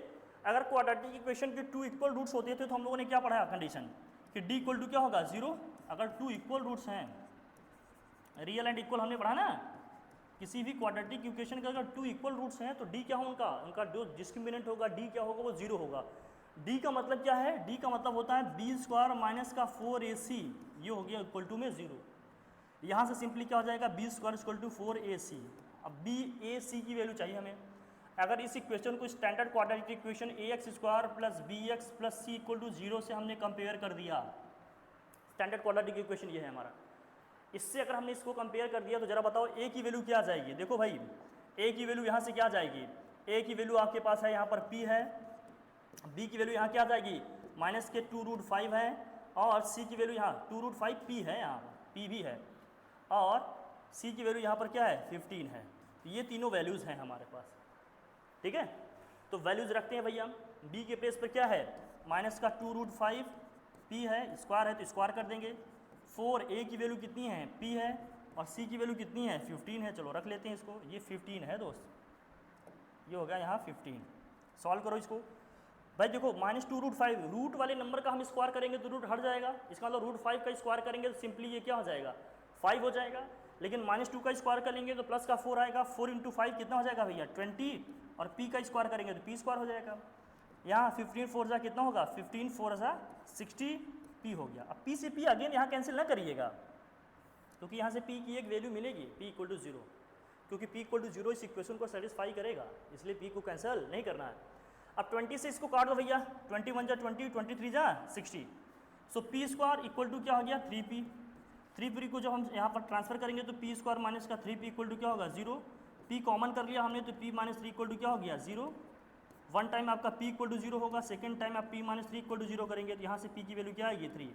अगर क्वाड्रेटिक इक्वेशन के 2 इक्वल रूट्स होते थे तो हम लोगों ने क्या पढ़ा कंडीशन कि d इक्वल टू क्या होगा 0। अगर 2 इक्वल रूट्स हैं, रियल एंड इक्वल हमने पढ़ा ना, किसी भी क्वाड्रेटिक इक्वेशन के अगर 2 इक्वल रूट्स हैं तो d क्या हो उनका जो डिस्क्रिमिनेंट होगा d क्या होगा वो 0 होगा। d का मतलब क्या है, d का मतलब होता है b स्क्वायर माइनस का 4ac, ये हो गया इक्वल टू में 0। यहाँ से सिंपली क्या हो जाएगा b square equal to 4ac। अब b a c की वैल्यू चाहिए हमें, अगर इस इक्वेशन को standard quadratic equation a x square plus b x plus c equal to 0 से हमने कंपेयर कर दिया, स्टैंडर्ड क्वाड्रेटिक इक्वेशन ये है हमारा, इससे अगर हमने इसको कंपेयर कर दिया तो जरा बताओ ए की वैल्यू क्या आ जाएगी। देखो भाई ए की वैल्यू यहाँ से क्या आ जाएगी, ए की वैल्यू आपके पास है यहाँ पर p है, b की वैल्यू यहाँ क्या आ जाएगी माइनस के 2√5 है, और c की वैल्यू यहाँ 2√5 p है, यहाँ p भी है, और c की वैल्यू यहाँ पर क्या है 15 है। ये तीनों वैल्यूज़ हैं हमारे पास, ठीक है। तो वैल्यूज़ रखते हैं भैया, b के प्लेस पर क्या है माइनस का 2√5 p है, स्क्वायर है तो स्क्वायर कर देंगे, 4 a की वैल्यू कितनी है p है, और c की वैल्यू कितनी है 15 है। चलो रख लेते हैं इसको, ये 15 है दोस्त, ये हो गया यहाँ 15। सॉल्व करो इसको भाई। देखो माइनस 2√5 रूट वाले नंबर का हम स्क्वायर करेंगे तो रूट हट जाएगा, इसका मतलब √5 का स्क्वायर करेंगे तो सिंपली ये क्या हो जाएगा 5 हो जाएगा, लेकिन -2 का स्क्वायर करेंगे तो प्लस का 4 आएगा, 4 × 5 कितना हो जाएगा भैया 20, और p का स्क्वायर करेंगे तो p स्क्वायर हो जाएगा। यहाँ 15 4 जा कितना होगा 15 4 जा 60 p हो गया। अब p से p अगेन यहाँ कैंसिल ना करिएगा, क्योंकि यहाँ से p की एक वैल्यू मिलेगी p = 0, क्योंकि p = 0 इस इक्वेशन को सेटिस्फाई करेगा, इसलिए p को कैंसिल नहीं करना है। अब 20 से इसको काट दो भैया, 21 जा 20, 23 जा 60, सो p स्क्वायर इक्वल टू क्या हो गया 3p। 3p को जब हम यहाँ पर ट्रांसफर करेंगे तो p स्क्वायर माइनस का 3p इक्वल टू क्या होगा 0, p कॉमन कर लिया हमने तो p - 3 इक्वल टू क्या हो गया 0। वन टाइम आपका p = 0 होगा, सेकेंड टाइम आप p - 3 इक्वल टू 0 करेंगे तो यहाँ से p की वैल्यू क्या आएगी 3।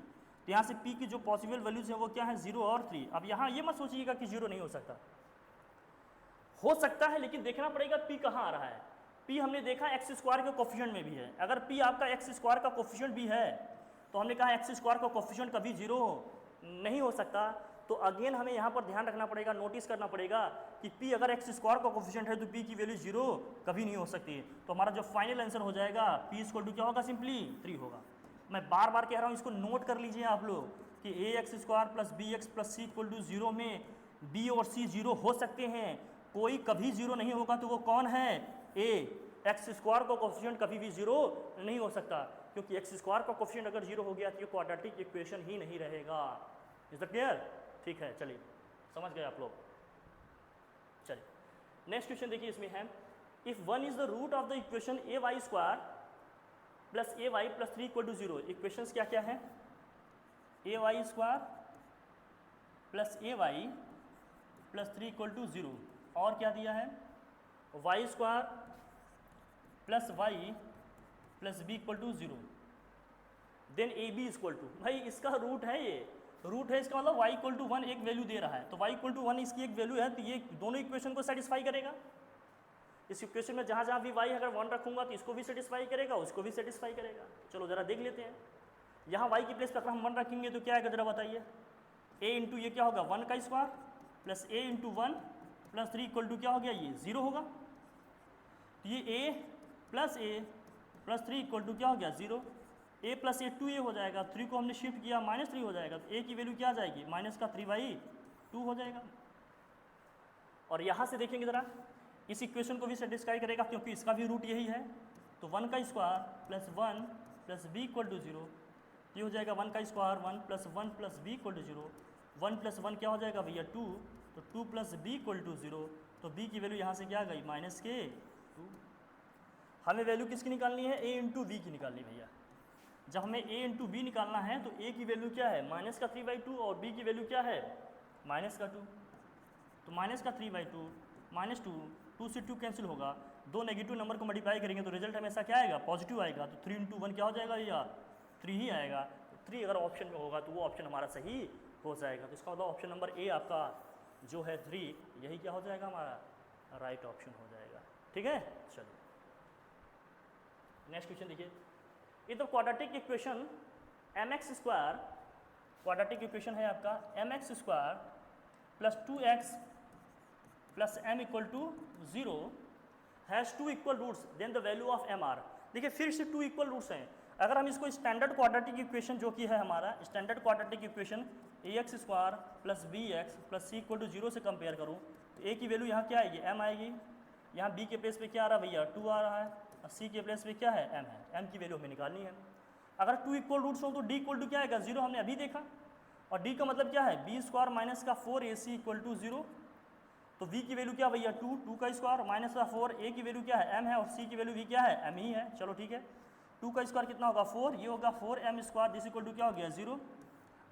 तो यहाँ से p की जो पॉसिबल वैल्यूज है वो क्या है 0 और 3। अब यहाँ ये मत सोचिएगा कि 0 नहीं हो सकता है, लेकिन देखना पड़ेगा p कहाँ आ रहा है। p हमने देखा एक्स स्क्वायर के कोफिशिएंट में भी है, अगर p आपका एक्स स्क्वायर का कोफिशिएंट भी है तो हमने कहा एक्स स्क्वायर का कोफिशिएंट कभी 0 नहीं हो सकता। तो अगेन हमें यहाँ पर ध्यान रखना पड़ेगा, नोटिस करना पड़ेगा कि p अगर एक्स स्क्वायर का कोफिशिएंट है तो p की वैल्यू 0 कभी नहीं हो सकती। तो हमारा जो फाइनल आंसर हो जाएगा p = क्या होगा सिंपली 3 होगा। मैं बार बार कह रहा हूँ, इसको नोट कर लीजिए आप लोग कि ax² + bx + c = 0 में b और c 0 हो सकते हैं, कोई कभी 0 नहीं होगा तो वो कौन है a। एक्स स्क्वायर का कोफिशिएंट कभी भी 0 नहीं हो सकता, क्योंकि एक्स स्क्वायर का कोफिशिएंट अगर 0 हो गया तो ये क्वाड्रेटिक इक्वेशन ही नहीं रहेगा। Is that clear? ठीक है, चलिए समझ गए आप लोग। चलिए नेक्स्ट क्वेश्चन देखिए, इसमें है if 1 is the root of the equation ay² + ay + 3 = 0। Equations क्या क्या है ay² + ay + 3 = 0, और क्या दिया है y² + y + b = 0। Then ab = भाई इसका रूट है, ये रूट है, इसका मतलब y = 1 एक वैल्यू दे रहा है, तो y = 1 इसकी एक वैल्यू है, तो ये दोनों इक्वेशन को सेटिस्फाई करेगा। इस इक्वेशन में जहाँ जहाँ भी y अगर 1 रखूंगा तो इसको भी सेटिस्फाई करेगा, उसको भी सेटिस्फाई करेगा। चलो जरा देख लेते हैं, यहाँ y की प्लेस पर अगर हम 1 रखेंगे तो क्या आएगा जरा बताइए। a इंटू ये क्या होगा 1 का स्क्वायर प्लस a इंटू 1 + 3 = क्या हो गया ये 0 होगा। तो ये a + a + 3 = क्या हो गया 0। a + a 2a हो जाएगा, 3 को हमने शिफ्ट किया -3 हो जाएगा, तो a की वैल्यू क्या आ जाएगी -3/2 हो जाएगा। और यहाँ से देखेंगे ज़रा, इस इक्वेशन को भी सेटिस्फाई करेगा क्योंकि इसका भी रूट यही है। तो 1 का स्क्वायर + 1 + b = 0, ये हो जाएगा 1 का स्क्वायर 1 + 1 + b = 0। 1 + 1 क्या हो जाएगा भैया 2, तो 2 + b = 0, तो b की वैल्यू यहाँ से क्या आ गई -2। हमें वैल्यू किसकी निकालनी है a × b की निकालनी भैया। जब हमें a × b निकालना है तो a की वैल्यू क्या है -3/2 और b की वैल्यू क्या है -2। तो -3/2 -2 से 2 कैंसिल होगा, दो नेगेटिव नंबर को मल्टीप्लाई करेंगे तो रिजल्ट हमेशा क्या आएगा पॉजिटिव आएगा। तो 3 × 1 क्या हो जाएगा भैया 3 ही आएगा। तो 3 अगर ऑप्शन में होगा तो वो ऑप्शन हमारा सही हो जाएगा। तो इसका मतलब ऑप्शन नंबर ए आपका जो है 3, यही क्या हो जाएगा हमारा राइट ऑप्शन हो जाएगा। ठीक है, चलो नेक्स्ट क्वेश्चन देखिए। ये तो quadratic equation mx², quadratic equation है आपका mx² + 2x + m = 0 has 2 equal roots, then the value of mr। देखिए फिर से 2 इक्वल रूट्स हैं। अगर हम इसको स्टैंडर्ड क्वाड्रेटिक इक्वेशन जो कि है हमारा standard quadratic equation ax² + bx + c = 0 से कंपेयर करूँ तो a की वैल्यू यहाँ क्या आएगी m आएगी, यहाँ b के प्लेस पे क्या आ रहा है भैया 2 आ रहा है, और c के प्लेस पे क्या है m है, m की वैल्यू हमें निकालनी है। अगर 2 इक्वल रूट्स हो तो d = क्या आएगा 0, हमने अभी देखा, और d का मतलब क्या है b² - 4ac = 0। तो v की वैल्यू क्या भैया 2 का स्क्वायर माइनस का 4, a की वैल्यू क्या है m है और c की वैल्यू v क्या है m ही है। चलो ठीक है, 2 का स्क्वायर कितना होगा 4, ये होगा 4m square this equal to क्या हो गया 0।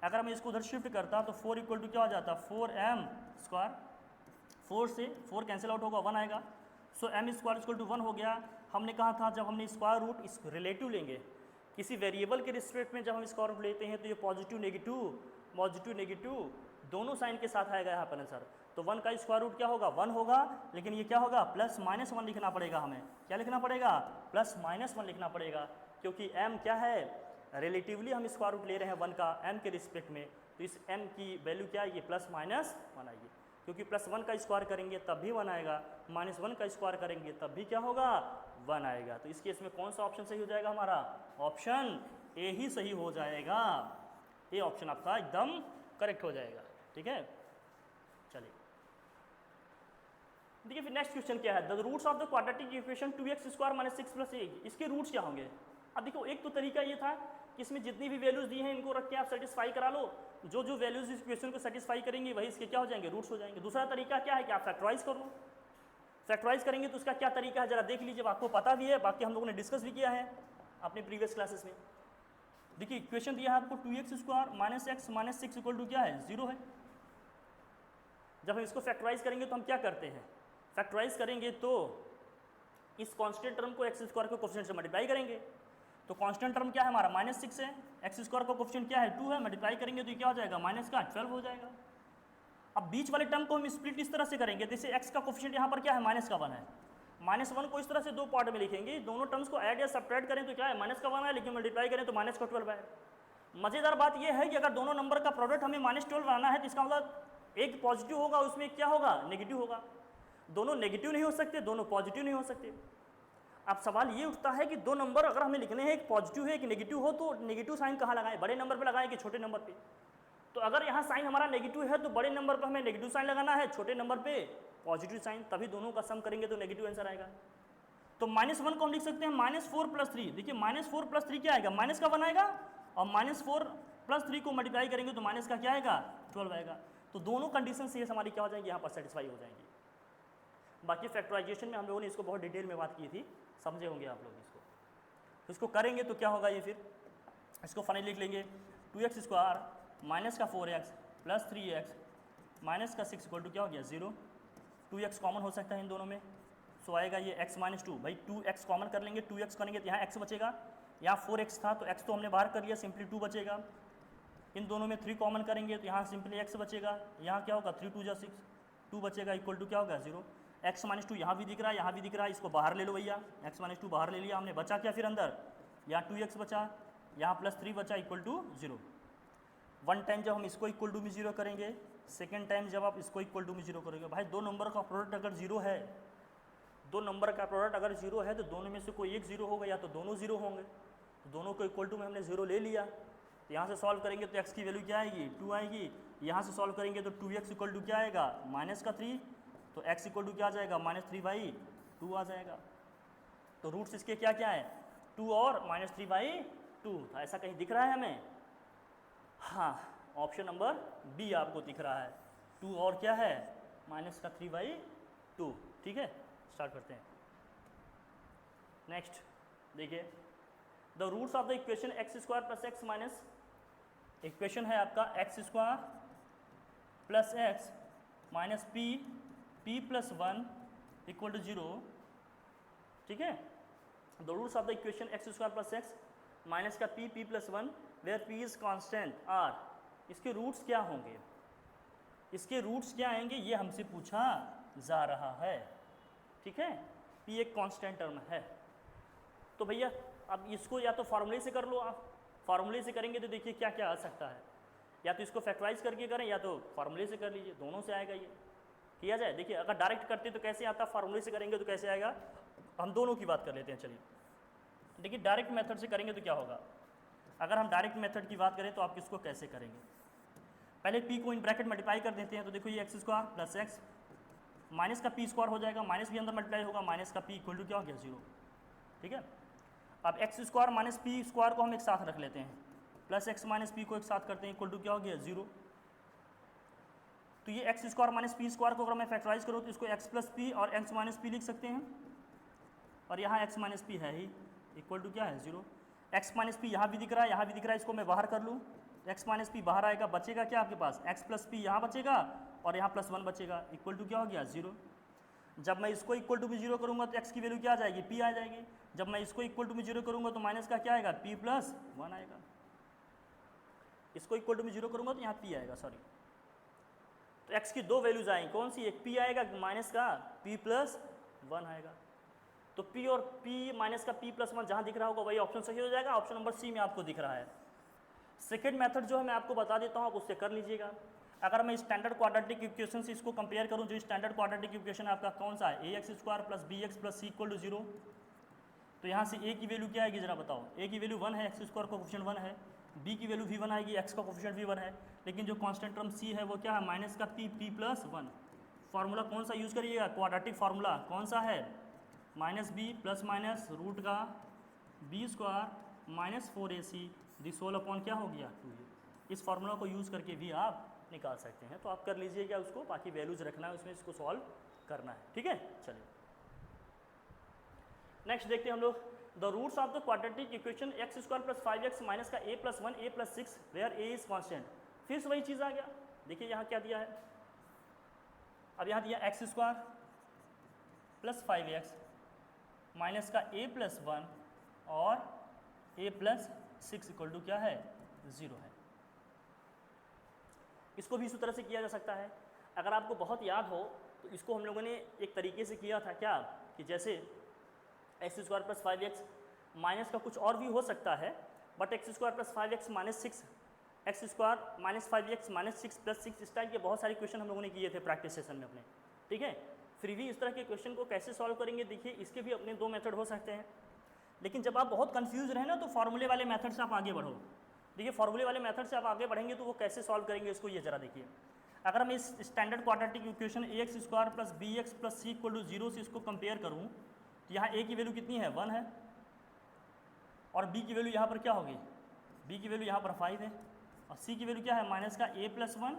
अगर मैं इसको उधर शिफ्ट करता तो 4 इक्वल टू क्या हो जाता 4m स्क्वायर, 4 से 4 कैंसिल आउट होगा 1 आएगा। सो m स्क्वायर इक्वल टू 1 हो गया। हमने कहा था जब हमने स्क्वायर रूट इस रिलेटिव लेंगे किसी वेरिएबल के रिस्पेक्ट में, जब हम स्क्वायर रूट लेते हैं तो ये पॉजिटिव नेगेटिव दोनों साइन के साथ आएगा यहाँ पर आंसर। तो 1 का स्क्वायर रूट क्या होगा 1 होगा, लेकिन ये क्या होगा प्लस माइनस 1 लिखना पड़ेगा। हमें क्या लिखना पड़ेगा प्लस माइनस 1 लिखना पड़ेगा, क्योंकि m क्या है रिलेटिवली हम स्क्वायर रूट ले रहे हैं 1 का m के रिस्पेक्ट में, तो इस m की वैल्यू क्या आएगी प्लस माइनस 1 आएगी, क्योंकि प्लस 1 का स्क्वायर करेंगे तब भी 1 आएगा, माइनस 1 का स्क्वायर करेंगे तब भी क्या होगा 1 आएगा। तो इस केस में कौन सा ऑप्शन सही हो जाएगा हमारा, ऑप्शन ए ही सही हो जाएगा। ये ऑप्शन आपका एकदम करेक्ट हो जाएगा। ठीक है, चलिए देखिए फिर नेक्स्ट क्वेश्चन क्या है, the roots of the quadratic equation 2x square minus 6 plus 8, इसके रूट्स क्या होंगे। अब देखो एक तो तरीका ये था कि इसमें जितनी भी वैल्यूज दी हैं इनको रख के आप सेटिस्फाई करा लो, जो वैल्यूज इस क्वेश्चन को सेटिस्फाई करेंगी वही इसके क्या हो जाएंगे रूट्स हो जाएंगे। दूसरा तरीका क्या है कि आप फैक्टराइज कर लो, फैक्टराइज करेंगे तो उसका क्या तरीका है जरा देख लीजिए, आपको पता भी है, बाकी हम लोगों ने डिस्कस भी किया है अपने प्रीवियस क्लासेस में। देखिए इक्वेशन दिया है आपको 2x square minus x minus 6 equal to क्या है 0 है। जब हम इसको फैक्टराइज करेंगे तो हम क्या करते हैं, फैक्टराइज करेंगे तो इस कांस्टेंट टर्म को एक्स स्क्वायर के कोफिशिएंट से मल्टीप्लाई करेंगे, तो कांस्टेंट टर्म क्या है हमारा माइनस 6 है, एक्स स्क्वायर का कोफिशिएंट क्या है 2 है, मल्टीप्लाई करेंगे तो ये क्या हो जाएगा माइनस का 12 हो जाएगा। अब बीच वाले टर्म को हम स्प्लिट इस तरह से करेंगे, जैसे एक्स का कोफिशिएंट यहाँ पर क्या है माइनस का 1 है, माइनस 1 को इस तरह से दो पार्ट में लिखेंगे, दोनों टर्म्स को ऐड या सब्ट्रैक्ट करें तो क्या है माइनस का 1 है, लेकिन मल्टीप्लाई करें तो माइनस का 12 है। मज़ेदार बात यह है कि अगर दोनों नंबर का प्रोडक्ट हमें -12 बनाना है तो इसका मतलब एक पॉजिटिव होगा उसमें क्या होगा नेगेटिव होगा, दोनों नेगेटिव नहीं हो सकते, दोनों पॉजिटिव नहीं हो सकते। अब सवाल ये उठता है कि दो नंबर अगर हमें लिखने हैं, एक पॉजिटिव है एक नेगेटिव हो, तो नेगेटिव साइन कहाँ लगाएं, बड़े नंबर पे लगाएं कि छोटे नंबर पे। तो अगर यहाँ साइन हमारा नेगेटिव है तो बड़े नंबर पर हमें नेगेटिव साइन लगाना है, छोटे नंबर पे पॉजिटिव साइन, तभी दोनों का सम करेंगे तो नेगेटिव आंसर आएगा। तो -1 को हम लिख सकते हैं -4 + 3, देखिए -4 + 3 क्या आएगा माइनस का 1 आएगा, और -4 + 3 को मल्टीप्लाई करेंगे तो माइनस का क्या आएगा 12 आएगा। तो दोनों कंडीशन से हमारी क्या हो जाएंगी यहाँ पर सेटिस्फाई हो जाएंगी। बाकी फैक्टराइजेशन में हम लोगों ने इसको बहुत डिटेल में बात की थी, समझे होंगे आप लोग इसको। तो इसको करेंगे तो क्या होगा, ये फिर इसको फाइनली लिख लेंगे 2x स्क्वायर माइनस का 4x प्लस 3x माइनस का 6 इक्वल टू क्या हो गया 0। 2x कॉमन हो सकता है इन दोनों में, सो आएगा ये x - 2, भाई 2x कॉमन कर लेंगे, 2x करेंगे तो यहाँ x बचेगा, यहाँ 4x था तो x तो हमने बाहर कर लिया, सिंपली 2 बचेगा। इन दोनों में 3 कॉमन करेंगे तो यहाँ सिंपली x बचेगा, यहाँ क्या होगा 3 × 2 = 6, 2 बचेगा इक्वल टू क्या होगा 0। x - 2 यहाँ भी दिख रहा है, यहाँ भी दिख रहा है, इसको बाहर ले लो भैया, x - 2 बाहर ले लिया हमने, बचा क्या फिर अंदर, यहाँ 2x बचा, यहाँ +3 बचा इक्वल टू 0। वन टाइम जब हम इसको इक्वल टू में 0 करेंगे, सेकेंड टाइम जब आप इसको इक्वल टू में 0 करोगे, भाई दो नंबर का प्रोडक्ट अगर 0 है, दो नंबर का प्रोडक्ट अगर 0 है तो दोनों में से कोई एक 0 होगा या तो दोनों 0 होंगे, तो दोनों को इक्वल टू में हमने 0 ले लिया। तो यहाँ से सॉल्व करेंगे तो x की वैल्यू क्या आएगी 2 आएगी, यहाँ से सॉल्व करेंगे तो 2x इक्वल टू क्या आएगा -3, तो x इक्वल टू क्या आ जाएगा -3/2 आ जाएगा। तो रूट्स इसके क्या क्या है 2 और -3/2, ऐसा कहीं दिख रहा है हमें, हाँ ऑप्शन नंबर बी आपको दिख रहा है, 2 और क्या है -3/2। ठीक है, स्टार्ट करते हैं। नेक्स्ट देखिए, the roots of the equation x² + x minus, equation है आपका x² + x minus p + 1 equal to 0। ठीक है, the roots of the equation x² + x minus का p + 1 where p is constant r, इसके roots क्या होंगे, इसके रूट्स क्या आएंगे ये हमसे पूछा जा रहा है। ठीक है, p एक कांस्टेंट टर्म है, तो भैया अब इसको या तो फार्मूले से कर लो, आप फार्मूले से करेंगे तो देखिए क्या क्या आ सकता है, या तो इसको फैक्टराइज करके करें या तो फार्मूले से कर लीजिए, दोनों से आएगा ये किया जाए। देखिए अगर डायरेक्ट करते तो कैसे आता, फार्मूले से करेंगे तो कैसे आएगा, हम दोनों की बात कर लेते हैं। चलिए देखिए डायरेक्ट मेथड से करेंगे तो क्या होगा, अगर हम डायरेक्ट मेथड की बात करें तो आप इसको कैसे करेंगे, पहले p को इन ब्रैकेट मल्टीप्लाई कर देते हैं, तो देखो ये x² + x माइनस का p² हो जाएगा, माइनस भी अंदर मल्टीप्लाई होगा, माइनस का p इक्वल टू क्या हो गया 0। ठीक है, अब x² - p² को हम एक साथ रख लेते हैं, +x - p को एक साथ करते हैं इक्वल टू क्या हो गया 0। तो ये x square minus P square को अगर मैं फैक्टराइज करूँ तो इसको एक्स प्लस पी और एक्स माइनस पी लिख सकते हैं, और यहाँ एक्स माइनस पी है ही, इक्वल टू क्या है 0। एक्स माइनस पी यहाँ भी दिख रहा है, यहाँ भी दिख रहा है, इसको मैं बाहर कर लूँ, एक्स माइनस पी बाहर आएगा, बचेगा क्या आपके पास, एक्स प्लस पी यहाँ बचेगा और यहाँ प्लस 1 बचेगा, इक्वल टू क्या हो गया 0। जब मैं इसको इक्वल टू भी 0 करूँगा तो एक्स की वैल्यू क्या आ जाएगी, पी आ जाएगी। जब मैं इसको इक्वल टू भी 0 करूँगा तो माइनस का क्या आएगा, पी प्लस 1 आएगा। इसको इक्वल टू भी 0 करूँगा तो यहाँ पी आएगा, सॉरी। तो एक्स की दो वैल्यूज आएंगी, कौन सी, एक पी आएगा माइनस का पी प्लस 1 आएगा। तो पी और पी माइनस का पी प्लस 1 जहाँ दिख रहा होगा वही ऑप्शन सही हो जाएगा। ऑप्शन नंबर सी में आपको दिख रहा है। सेकेंड मेथड जो है मैं आपको बता देता हूँ, आप उससे कर लीजिएगा। अगर मैं स्टैंडर्ड क्वाड्रेटिक इक्वेशन से इसको कंपेयर करूँ, जो स्टैंडर्ड क्वाड्रेटिक इक्वेशन आपका कौन सा है, a x square plus b x plus c equal to 0। तो यहाँ से ए की वैल्यू क्या आएगी जरा बताओ, ए की वैल्यू 1 है, एक्स स्क्वायर का कोफिशिएंट 1 है, बी की वैल्यू भी 1 आएगी, एक्स का कोफिशिएंट भी 1 है, लेकिन जो कांस्टेंट टर्म सी है वो क्या है, माइनस का पी, पी प्लस 1। फार्मूला कौन सा यूज़ करिएगा, क्वाड्रेटिक फार्मूला कौन सा है, minus b plus minus root का b square minus 4ac this whole upon क्या हो गया 2a। इस फार्मूला को यूज़ करके भी आप निकाल सकते हैं, तो आप कर लीजिएगा उसको, बाकी वैल्यूज रखना है उसमें, इसको सॉल्व करना है, ठीक है। चलिए नेक्स्ट देखते हैं हम लोग, the roots of the quadratic equation x square plus 5x minus का a plus 1 a plus 6 where a is constant. फिर से वही चीज़ आ गया, देखिए यहाँ क्या दिया है, अब यहाँ दिया x square plus 5x minus का a प्लस 1 और a प्लस 6 इक्वल टू क्या है 0 है। इसको भी इसी तरह से किया जा सकता है। अगर आपको बहुत याद हो तो इसको हम लोगों ने एक तरीके से किया था क्या, कि जैसे x square plus 5x minus का कुछ और भी हो सकता है, but x square plus 5x minus 6, x square minus 5x minus 6 plus 6, इस टाइप के बहुत सारे क्वेश्चन हम लोगों ने किए थे प्रैक्टिस सेशन में अपने, ठीक है। फिर भी इस तरह के क्वेश्चन को कैसे सॉल्व करेंगे, देखिए इसके भी अपने दो मेथड हो सकते हैं, लेकिन जब आप बहुत कंफ्यूज रहे ना तो फार्मूले वाले मेथड से आप आगे बढ़ो। देखिए फार्मूले वाले मेथड से आप आगे बढ़ेंगे तो वो कैसे सॉल्व करेंगे इसको ये जरा देखिए। अगर मैं इस standard quadratic equation a x square plus b x plus c equal to 0 से इसको कंपेयर करूँ तो यहाँ ए की वैल्यू कितनी है 1 है, और बी की वैल्यू यहाँ पर क्या होगी, बी की वैल्यू यहाँ पर 5 है, और सी की वैल्यू क्या है माइनस का a प्लस 1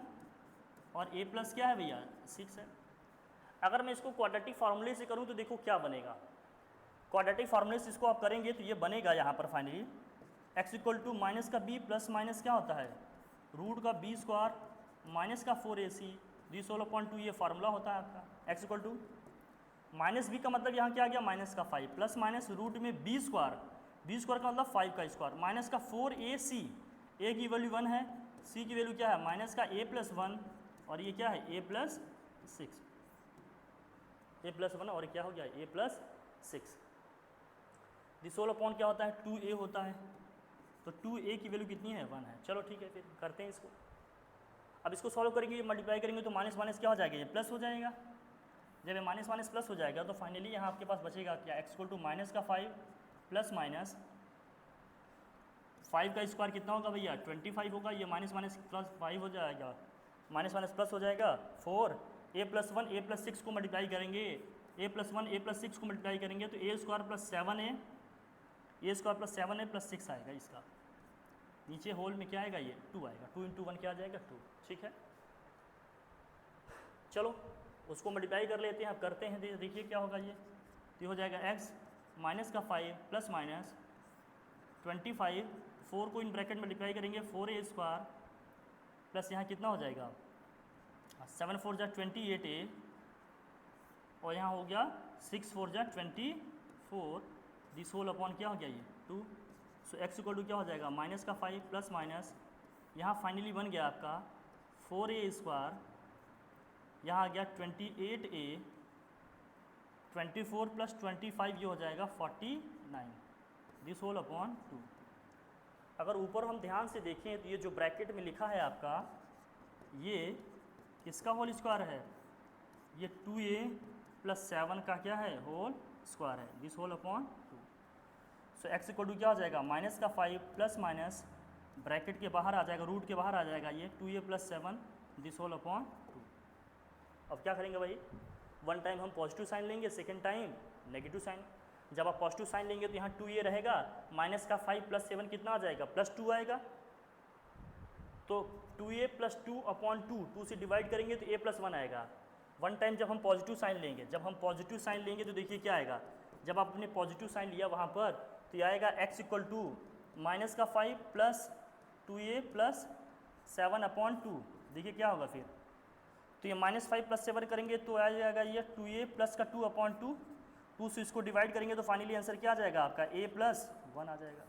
और a प्लस क्या है भैया 6 है। अगर मैं इसको क्वाड्रेटिक फार्मूले से करूँ तो देखो क्या बनेगा, क्वाड्रेटिक फार्मूले से इसको आप करेंगे तो ये बनेगा यहाँ पर finally x equal to minus का b प्लस माइनस क्या होता है रूट का b स्क्वायर माइनस का 4ac दिस होल अपॉन 2, ये फार्मूला होता है आपका। x equal to minus b का मतलब यहाँ क्या आ गया माइनस का 5 प्लस माइनस रूट में b स्क्वायर का मतलब 5 का स्क्वायर माइनस का 4ac, a की वैल्यू 1 है, c की वैल्यू क्या है माइनस का a प्लस 1 और ये क्या है a प्लस 6, a प्लस 1 और क्या हो गया a plus 6। This whole upon क्या होता है 2a होता है, तो 2a की वैल्यू कितनी है 1 है। चलो ठीक है, फिर करते हैं इसको। अब इसको सॉल्व करेंगे, मल्टीप्लाई करेंगे तो माइनस माइनस क्या हो जाएगा, ये प्लस हो जाएगा। जब ये माइनस माइनस प्लस हो जाएगा तो फाइनली यहाँ आपके पास बचेगा क्या, एक्स इक्वल टू माइनस का 5 प्लस माइनस 5 का स्क्वायर कितना होगा भैया 25 होगा, ये माइनस माइनस प्लस 5 हो जाएगा, माइनस माइनस प्लस हो जाएगा 4, a प्लस 1 a प्लस 6 को मल्टीप्लाई करेंगे, a प्लस 1 a प्लस 6 को मल्टीप्लाई करेंगे तो a square plus 7a, a square plus 7a plus 6 आएगा, इसका नीचे होल में क्या आएगा ये 2 आएगा, 2 इंटू 1 क्या आ जाएगा 2, ठीक है। चलो उसको मल्टीप्लाई कर लेते हैं, अब करते हैं, देखिए क्या होगा ये हो जाएगा x माइनस का 5 प्लस माइनस 25, 4 को इन ब्रैकेट मल्टीप्लाई करेंगे 4a स्क्वायर प्लस यहाँ कितना हो जाएगा 7 4 जा 28a और यहाँ हो गया 6 4 जा 24, दिस होल अपॉन क्या हो गया ये 2। सो एक्स इक्वल टू क्या हो जाएगा माइनस का 5 प्लस माइनस यहाँ फाइनली बन गया आपका 4a स्क्वायर, यहाँ आ गया 28a, 24 प्लस 25 ये हो जाएगा 49, दिस होल अपॉन 2। अगर ऊपर हम ध्यान से देखें तो ये जो ब्रैकेट में लिखा है आपका ये किसका होल स्क्वायर है, ये 2a प्लस 7 का क्या है होल स्क्वायर है, this whole upon 2। So x equal to क्या हो जाएगा माइनस का 5 प्लस माइनस ब्रैकेट के बाहर आ जाएगा, रूट के बाहर आ जाएगा ये 2a plus 7 this whole upon 2। अब क्या करेंगे भाई, वन टाइम हम पॉजिटिव साइन लेंगे, सेकेंड टाइम नेगेटिव साइन। जब आप पॉजिटिव साइन लेंगे तो यहाँ 2a रहेगा, माइनस का 5 प्लस 7 कितना आ जाएगा प्लस 2 आएगा, तो 2a प्लस 2/2 से डिवाइड करेंगे तो a प्लस 1 आएगा। वन टाइम जब हम पॉजिटिव साइन लेंगे, तो देखिए क्या आएगा, जब आपने पॉजिटिव साइन लिया वहाँ पर तो ये आएगा x इक्वल टू माइनस का 5 प्लस 2a प्लस 7/2। देखिए क्या होगा फिर, तो ये -5 प्लस 7 करेंगे तो आ जाएगा ये 2a प्लस का 2/2, 2 से इसको डिवाइड करेंगे तो फाइनली आंसर क्या आ जाएगा आपका a प्लस 1 आ जाएगा।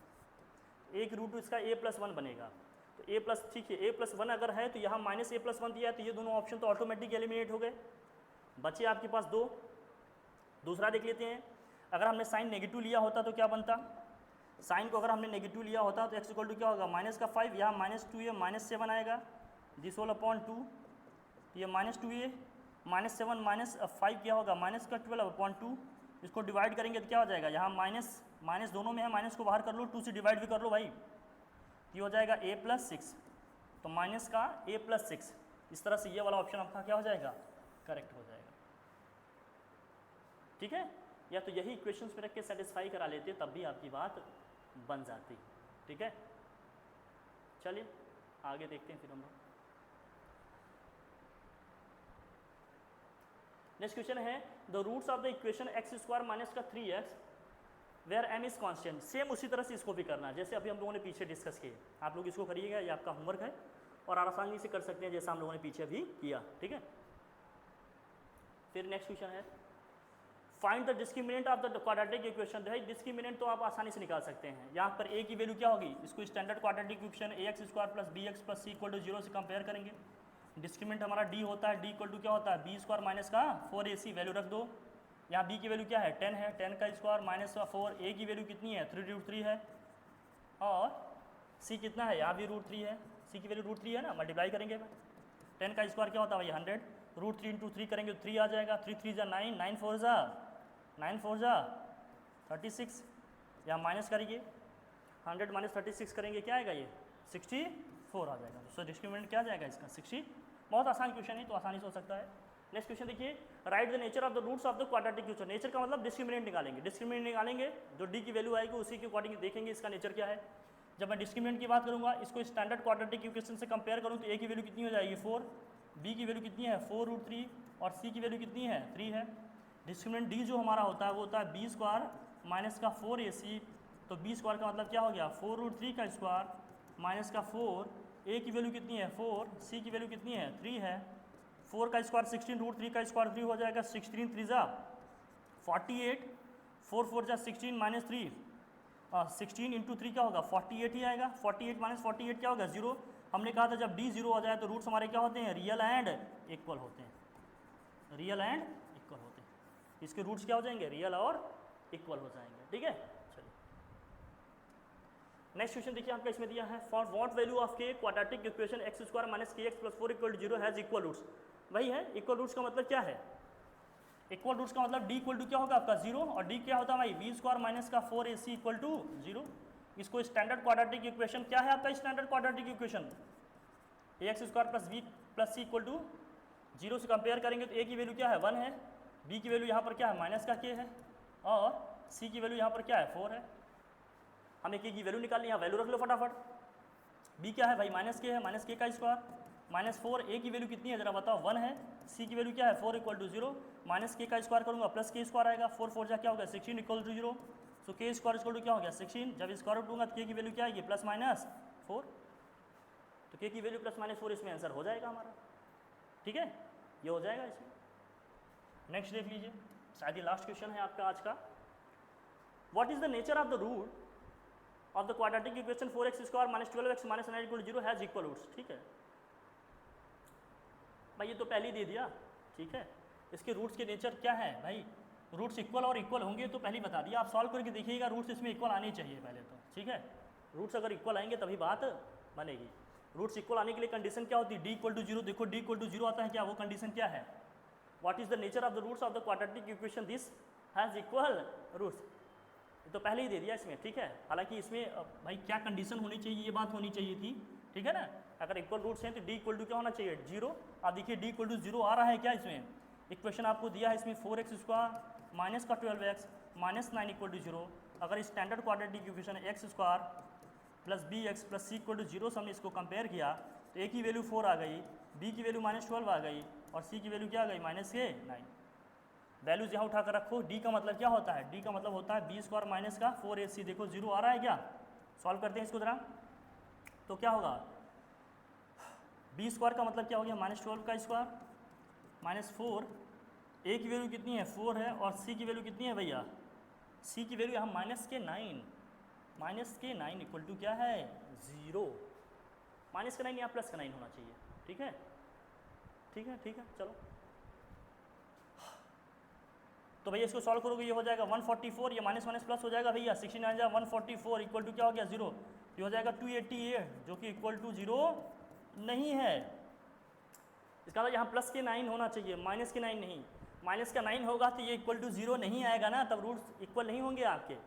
एक रूट इसका a प्लस 1 बनेगा। तो a प्लस, ठीक है, a प्लस 1 अगर है तो यहाँ माइनस a प्लस 1 दिया है तो ये दोनों ऑप्शन तो ऑटोमेटिक एलिमिनेट हो गए। बचे आपके पास दो। दूसरा देख लेते हैं, अगर हमने साइन नेगेटिव लिया होता तो क्या बनता, साइन को अगर हमने नेगेटिव लिया होता तो x इक्वल टू क्या होगा, माइनस का 5, यहाँ -2a -7 आएगा, दिस होल अपॉन 2, ये -2a -7 -5 क्या होगा, माइनस का 12/2। इसको डिवाइड करेंगे तो क्या हो जाएगा, यहाँ माइनस माइनस दोनों में है, माइनस को बाहर कर लो, 2 से डिवाइड भी कर लो भाई, ये हो जाएगा a प्लस 6, तो माइनस का a प्लस 6। इस तरह से ये वाला ऑप्शन आपका क्या हो जाएगा, करेक्ट हो जाएगा। ठीक है, या तो यही इक्वेशंस में रख के सेटिस्फाई करा लेते तब भी आपकी बात बन जाती। ठीक है, चलिए आगे देखते हैं फिर हम लोग। नेक्स्ट क्वेश्चन है, the roots of the equation x² minus का 3x where m is constant. Same उसी तरह से इसको भी करना है जैसे अभी हम लोगों ने पीछे डिस्कस किए। आप लोग इसको करिएगा, ये आपका होमवर्क है और आसानी से कर सकते हैं जैसा हम लोगों ने पीछे भी किया। ठीक है, फिर नेक्स्ट क्वेश्चन है, find the discriminant of the quadratic equation. भाई डिस्क्रिमिनेंट तो आप आसानी से निकाल सकते हैं। यहाँ पर a की वैल्यू क्या होगी, इसको standard quadratic equation ax² plus bx plus c equal to 0 से कंपेयर करेंगे। डिस्क्रिमिनेंट हमारा d होता है, d इक्वल टू क्या होता है, b² माइनस का 4ac, वैल्यू रख दो। यहाँ b की वैल्यू क्या है, 10 है, 10 का स्क्वायर माइनस का 4, a की वैल्यू कितनी है, 3√3 है, और c कितना है, यहाँ भी √3 है, c की वैल्यू √3 है ना, मल्टीप्लाई करेंगे। 10 का स्क्वायर क्या होता है भाई 100, √3 × 3 करेंगे तो 3 आ जाएगा, 3 3 जा 9, 9 4 जा 36, यहाँ माइनस करिए, 100 माइनस 36 करेंगे क्या आएगा, ये 64 आ जाएगा। सो डिस्क्रिमिनेंट क्या आ जाएगा इसका, 60। बहुत आसान क्वेश्चन है तो आसानी से हो सकता है। नेक्स्ट क्वेश्चन देखिए, write the nature of the roots of the quadratic equation. Nature का मतलब डिस्क्रिमिनेंट निकालेंगे, डिस्क्रिमिनेंट निकालेंगे, जो डी की वैल्यू आएगी उसी के अकॉर्डिंग देखेंगे इसका नेचर क्या है। जब मैं डिस्क्रिमिनेंट की बात करूँगा, इसको स्टैंडर्ड क्वाड्रेटिक इक्वेशन से कंपेयर करूँ तो ए की वैल्यू कितनी हो जाएगी 4, बी की वैल्यू कितनी है 4√3 और सी की वैल्यू कितनी है 3 है। डिस्क्रिमिनेंट डी जो हमारा होता है वो होता है b² माइनस का 4ac, तो b² का मतलब क्या हो गया 4√3 का स्क्वायर माइनस का 4, a की वैल्यू कितनी है 4, c की वैल्यू कितनी है 3 है, 4 का स्क्वायर 16, √3 का स्क्वायर 3 हो जाएगा, 16 3 जा 48, 4 4 जा 16 माइनस 3, 16 इंटू 3 क्या होगा 48 ही आएगा, 48 माइनस 48 क्या होगा 0। हमने कहा था जब d 0 हो जाए तो रूट्स हमारे क्या होते हैं, रियल एंड इक्वल होते हैं, रियल एंड इक्वल होते हैं। इसके रूट्स क्या हो जाएंगे, रियल और इक्वल हो जाएंगे। ठीक है, चलिए नेक्स्ट क्वेश्चन देखिए आपका इसमें दिया है, for what value of k quadratic equation x² minus kx plus 4 equal to 0 has equal roots. वही है, इक्वल रूट्स का मतलब क्या है, इक्वल रूट्स का मतलब d इक्वल टू क्या होगा आपका 0 और d क्या होता है भाई b² माइनस का 4ac इक्वल टू 0। इसको स्टैंडर्ड क्वाड्रेटिक इक्वेशन क्या है आपका, standard quadratic equation ax² plus b plus c equal to 0 से कंपेयर करेंगे तो a की वैल्यू क्या है 1 है, b की वैल्यू यहाँ पर क्या है माइनस का k है, और c की वैल्यू यहाँ पर क्या है 4 है। हमें k की वैल्यू निकालनी है, यहाँ वैल्यू रख लो फटाफट। b क्या है भाई माइनस k है, माइनस k का स्क्वायर माइनस 4, a की वैल्यू कितनी है जरा बताओ 1 है, c की वैल्यू क्या है 4 इक्वल टू 0, माइनस k का स्क्वायर करूँगा प्लस k स्क्वायर आएगा, 4 4 जा क्या होगा 16 equal to 0, so k square equal to क्या हो गया 16। जब स्क्वायर रूट लूँगा तो k की वैल्यू क्या आएगी प्लस माइनस 4, तो k की वैल्यू प्लस माइनस 4 इसमें आंसर हो जाएगा हमारा। ठीक है, ये हो जाएगा इसमें। नेक्स्ट देख लीजिए, शायद ये लास्ट क्वेश्चन है आपका आज का। What is the nature of the root of the quadratic equation 4x² minus 12x minus 9 equal 0 has equal roots. ठीक है भाई, ये तो पहले ही दे दिया। ठीक है, इसके रूट्स के नेचर क्या है भाई, रूट्स इक्वल और इक्वल होंगे तो पहले ही बता दिया। आप सॉल्व करके देखिएगा, रूट्स इसमें इक्वल आने चाहिए पहले तो। ठीक है, रूट्स अगर इक्वल आएंगे तभी बात बनेगी। रूट्स इक्वल आने के लिए कंडीशन क्या होती है, d इक्वल टू 0। देखो d इक्वल टू 0 आता है क्या, वो कंडीशन क्या है, what is the nature of the roots of the quadratic equation this has equal roots. तो पहले ही दे दिया इसमें। ठीक है, हालांकि इसमें भाई क्या कंडीशन होनी चाहिए ये बात होनी चाहिए थी। ठीक है ना, अगर इक्वल रूट्स हैं तो d इक्वल टू क्या होना चाहिए 0। अब देखिए d इक्वल टू 0 आ रहा है क्या, इसमें इक्वेशन आपको दिया है इसमें 4x² माइनस का 12x माइनस 9 इक्वल टू 0। अगर standard quadratic equation x² plus bx plus c equal to 0 से हमने इसको कंपेयर किया तो ए की वैल्यू 4 आ गई, बी की वैल्यू -12 आ गई और सी की वैल्यू क्या आ गई -9। वैल्यूज यहाँ उठा कर रखो। डी का मतलब क्या होता है, डी का मतलब होता है बी स्क्वायर माइनस का 4ac। देखो 0 आ रहा है क्या, सॉल्व करते हैं इसको ज़रा। तो क्या होगा, बी स्क्वायर का मतलब क्या हो गया -12 का स्क्वायर -4, ए की वैल्यू कितनी है 4 है और सी की वैल्यू कितनी है भैया, सी की वैल्यू यहाँ -9 इक्वल टू क्या है 0। -9 या +9 होना चाहिए। ठीक है ठीक है ठीक है, चलो। तो भैया इसको सॉल्व करोगे, ये हो जाएगा 144, ये -1 प्लस हो जाएगा भैया 69 144 इक्वल टू क्या हो गया 0, ये हो जाएगा 288 जो कि इक्वल टू 0 नहीं है। इसका मतलब यहाँ प्लस के 9 होना चाहिए, माइनस के 9 नहीं। माइनस का 9 होगा तो ये इक्वल टू 0 नहीं आएगा ना, तब रूट्स इक्वल नहीं होंगे आपके।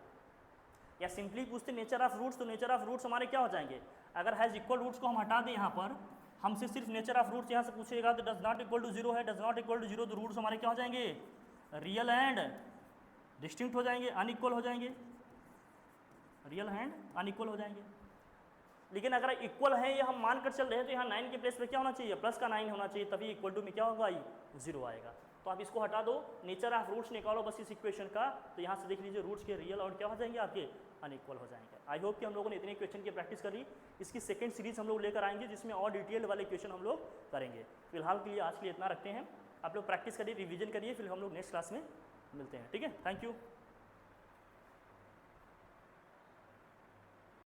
या सिंपली पूछते नेचर ऑफ रूट्स, तो नेचर ऑफ रूट्स हमारे क्या हो जाएंगे, अगर हैज़ इक्वल रूट्स को हम हटा दें यहाँ पर, हमसे सिर्फ नेचर ऑफ रूट्स यहाँ से पूछेगा तो डज नॉट इक्वल टू 0 है, डज नॉट इक्वल टू 0, तो रूट्स हमारे क्या हो जाएंगे रियल एंड डिस्टिंक्ट हो जाएंगे, अनइक्वल हो जाएंगे, रियल एंड अनइक्वल हो जाएंगे। लेकिन अगर इक्वल है ये हम मानकर चल रहे हैं तो यहाँ 9 के प्लेस पे क्या होना चाहिए, प्लस का 9 होना चाहिए, तभी इक्वल टू में क्या होगा 0 आएगा। तो आप इसको हटा दो, नेचर ऑफ रूट्स निकालो बस इस इक्वेशन का, तो यहाँ से देख लीजिए रूट्स के रियल और क्या हो जाएंगे आपके अनइक्वल हो जाएंगे। आई होप कि हम लोगों ने इतने क्वेश्चन की प्रैक्टिस करी। इसकी सेकंड सीरीज हम लोग लेकर आएंगे जिसमें और डिटेल वाले क्वेश्चन हम लोग करेंगे। फिलहाल के लिए आज के लिए इतना रखते हैं, आप लोग प्रैक्टिस करिए, रिवीजन करिए, फिर हम लोग नेक्स्ट क्लास में मिलते हैं। ठीक है, थैंक यू।